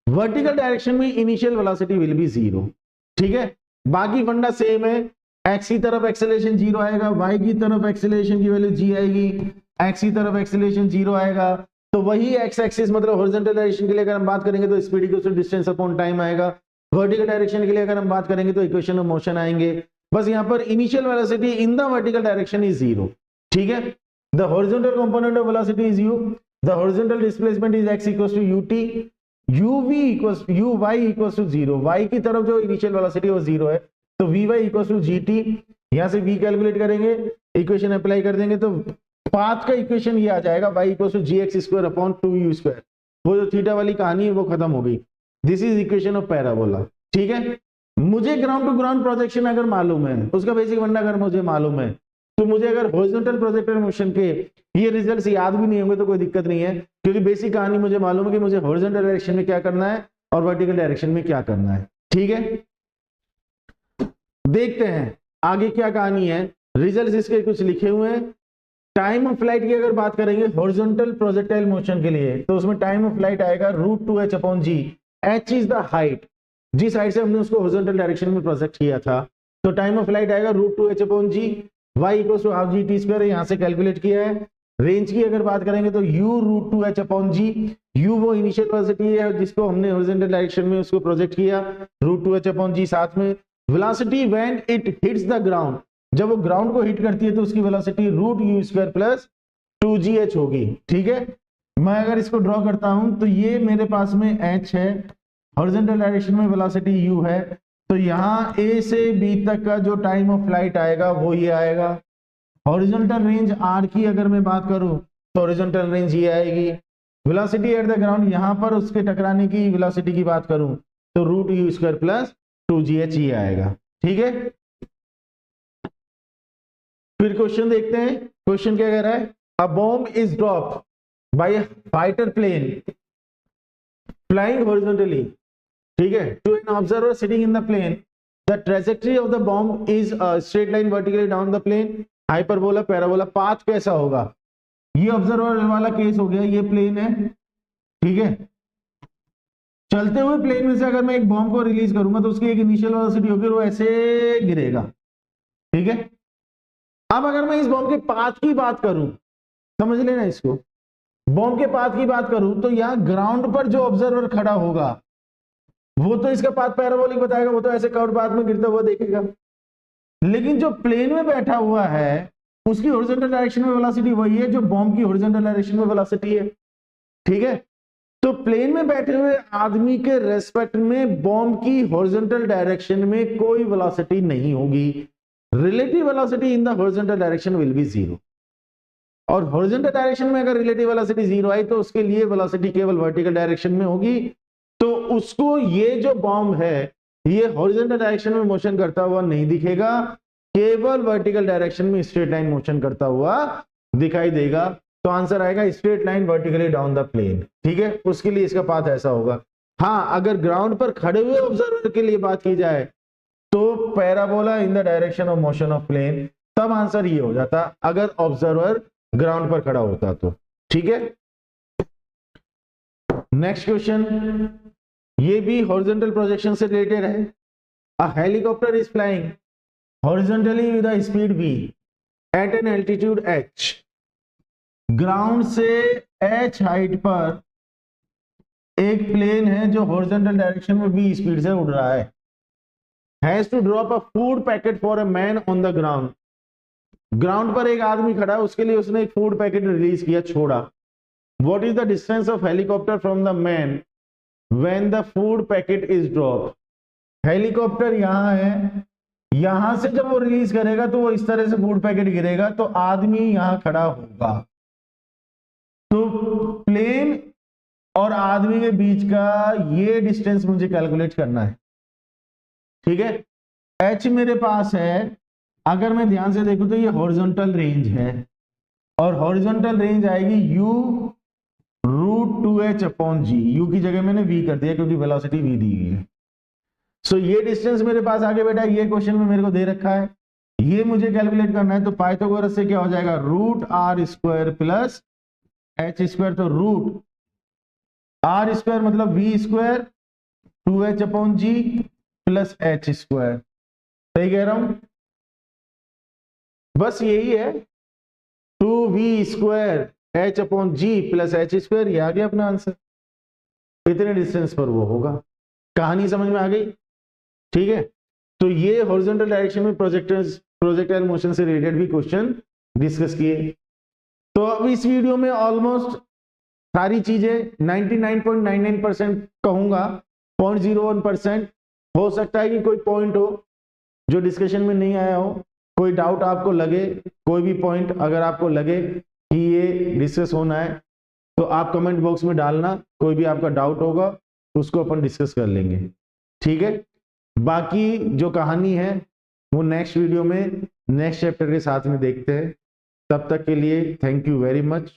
वर्टिकल डायरेक्शन में इनिशियल वेलोसिटी विल बी 0। ठीक है, बाकी फंडा सेम है, एक्स की तरफ एक्सेलरेशन 0 आएगा, वाई की तरफ एक्सेलरेशन की वैल्यू g आएगी, एक्स की तरफ एक्सेलरेशन 0 आएगा। तो वही एक्स एक्सिस मतलब हॉरिजॉन्टल डायरेक्शन के लिए अगर हम बात करेंगे तो speed equal to distance upon time आएगा, वर्टिकल डायरेक्शन के लिए अगर हम बात करेंगे तो इक्वेशन ऑफ मोशन आएंगे। बस यहाँ पर initial velocity in the vertical direction is 0। ठीक है, the horizontal component of velocity is u, the horizontal displacement is x equal to ut, uv equals uy equals to 0, y की तरफ जो initial velocity वो 0 है, तो vy इक्वल्स टू gt। यहां से v कैलकुलेट करेंगे, इक्वेशन अप्लाई कर देंगे तो पाथ का इक्वेशन ये आ जाएगा y equals to gx square upon 2u square. वो जो थीटा वाली कहानी है वो खत्म हो गई। This is equation of parabola. ठीक है, मुझे ग्राउंड टू ग्राउंड प्रोजेक्शन अगर मालूम है, उसका बेसिक फंडा अगर मुझे मालूम है, तो मुझे अगर हॉरिजॉन्टल प्रोजेक्टाइल मोशन के ये रिजल्ट्स याद भी नहीं होंगे तो कोई दिक्कत नहीं है, क्योंकि बेसिक कहानी मुझे मालूम है कि मुझे हॉरिजॉन्टल डायरेक्शन में क्या करना है और वर्टिकल डायरेक्शन में क्या करना है। ठीक है, देखते हैं आगे क्या कहानी है। रिजल्ट्स इसके कुछ लिखे हुए हैं। टाइम ऑफ फ्लाइट की अगर बात करेंगे हॉरिजॉन्टल प्रोजेक्टाइल मोशन के लिए, तो उसमें टाइम ऑफ फ्लाइट आएगा √2h upon g। h is the height, जिस हाइट से हमने उसको हॉरिजॉन्टल डायरेक्शन में प्रोजेक्ट किया था, तो टाइम ऑफ फ्लाइट आएगा √2h upon g। y equal to half gt square यहां से कैलकुलेट किया है। रेंज की अगर बात करेंगे तो u √2h upon g, u वो इनिशियल वेलोसिटी है जिसको हमने हॉरिजॉन्टल डायरेक्शन में उसको प्रोजेक्ट किया, √2h अपॉन g। साथ में velocity when it hits the ground, जब वो ग्राउंड को हिट करती है तो उसकी velocity √u square plus 2gh होगी। ठीक है, मैं अगर इसको ड्रॉ करता हूं तो ये मेरे पास में h है, हॉरिजॉन्टल डायरेक्शन में वेलोसिटी u है, तो यहाँ A से B तक का जो टाइम ऑफ फ्लाइट आएगा वो ये आएगा। हॉरिजॉन्टल रेंज R की अगर मैं बात करूं तो हॉरिजॉन्टल रेंज ये आएगी, वेलोसिटी एट द ग्राउंड, यहां पर उसके टकराने की वेलोसिटी की बात करूं तो root you square plus 2gh ये आएगा। ठीक है, फिर क्वेश्चन देखते हैं। क्वेश्चन क्या कह रहा है? A bomb is drop by fighter plane flying horizontally, ठीक है, to an observer sitting in the plane, the trajectory of the bomb is a straight line vertically down the plane, hyperbola parabola, path कैसा होगा? ये observer वाला case हो गया, ये plane है, ठीक है, चलते हुए प्लेन में से अगर मैं एक बॉम्ब को रिलीज करूंगा तो उसकी एक इनिशियल वेलोसिटी होगी, वो ऐसे गिरेगा, ठीक है। अब अगर मैं इस बॉम्ब के पाथ की बात करूं, समझ लेना इसको, बॉम्ब के पाथ की बात करूं तो यहां ग्राउंड पर जो ऑब्जर्वर खड़ा होगा वो तो इसका पाथ पैराबोलिक बताएगा, वो तो ऐसे कर्व पाथ में गिरता हुआ देखेगा, लेकिन जो प्लेन में बैठा हुआ है उसकी हॉरिजॉन्टल डायरेक्शन में वेलोसिटी वही है जो बॉम्ब की हॉरिजॉन्टल डायरेक्शन में वेलोसिटी है, ठीक है। तो प्लेन में बैठे हुए आदमी के रेस्पेक्ट में बॉम्ब की हॉरिजॉन्टल डायरेक्शन में कोई वेलोसिटी नहीं होगी, relative velocity in the horizontal direction will B zero, और हॉरिजॉन्टल डायरेक्शन में अगर रिलेटिव वेलोसिटी जीरो आई तो उसके लिए वेलोसिटी केवल वर्टिकल डायरेक्शन में होगी, तो उसको ये जो बॉम्ब है ये हॉरिजॉन्टल डायरेक्शन में मोशन करता हुआ नहीं दिखेगा, केवल वर्टिकल डायरेक्शन में स्ट्रेट लाइन मोशन करता हुआ दिखाई देगा। तो आंसर आएगा straight line vertically down the plane, ठीक है, उसके लिए इसका पाथ ऐसा होगा। हाँ, अगर ग्राउंड पर खड़े हुए ऑब्जर्वर के लिए बात की जाए तो parabola in the direction of motion of plane, तब आंसर ये हो जाता अगर ऑब्जर्वर ग्राउंड पर खड़ा होता तो, ठीक है। नेक्स्ट क्वेश्चन, ये भी हॉरिजॉन्टल प्रोजेक्शन से रिलेटेड है। A helicopter is flying horizontally with a speed v at an altitude h, ground से h हाइट पर एक प्लेन है जो हॉरिजॉन्टल डायरेक्शन में v स्पीड से उड़ रहा है, has to drop a food packet for a man on the ground, ground पर एक आदमी खड़ा है, उसके लिए उसने एक फूड पैकेट रिलीज किया, छोड़ा। What is the distance of helicopter from the man when the food packet is drop? Helicopter यहां है, यहां से जब वो रिलीज करेगा तो वो इस तरह से फूड पैकेट गिरेगा, तो आदमी यहां खड़ा होगा, तो प्लेन और आदमी के बीच का ये डिस्टेंस मुझे कैलकुलेट करना है, ठीक है। h मेरे पास है, अगर मैं ध्यान से देखूं तो ये हॉरिजॉन्टल रेंज है, और हॉरिजॉन्टल रेंज आएगी u root 2h upon g, u की जगह मैंने v कर दिया क्योंकि वेलोसिटी v दी हुई है। सो ये डिस्टेंस मेरे पास आगे बेटा ये क्वेश्चन में मेरे को दे रखा है, ये मुझे कैलकुलेट करना है, तो पाइथागोरस से क्या हो जाएगा, root r square plus h square, तो रूट r स्क्वायर मतलब v square 2h upon g plus h square, सही कह रहा हूं, बस यही है, 2v square h upon g plus h square, ये आ गया अपना आंसर, इतने डिस्टेंस पर वो होगा। कहानी समझ में आ गई, ठीक है। तो ये हॉरिजॉन्टल डायरेक्शन में प्रोजेक्टाइल मोशन से रिलेटेड भी क्वेश्चन डिस्कस किए। तो अब इस वीडियो में ऑलमोस्ट सारी चीजें 99.99% कहूंगा, 0.01% हो सकता है कि कोई पॉइंट हो जो डिस्कशन में नहीं आया हो, कोई डाउट आपको लगे, कोई भी पॉइंट अगर आपको लगे कि ये डिस्कस होना है तो आप कमेंट बॉक्स में डालना, कोई भी आपका डाउट होगा उसको अपन डिस्कस कर लेंगे, ठीक है। बाकी जो कहानी है वो नेक्स्ट वीडियो में नेक्स्ट चैप्टर के साथ में देखते हैं। तब तक के लिए thank you very much,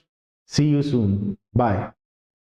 see you soon, bye.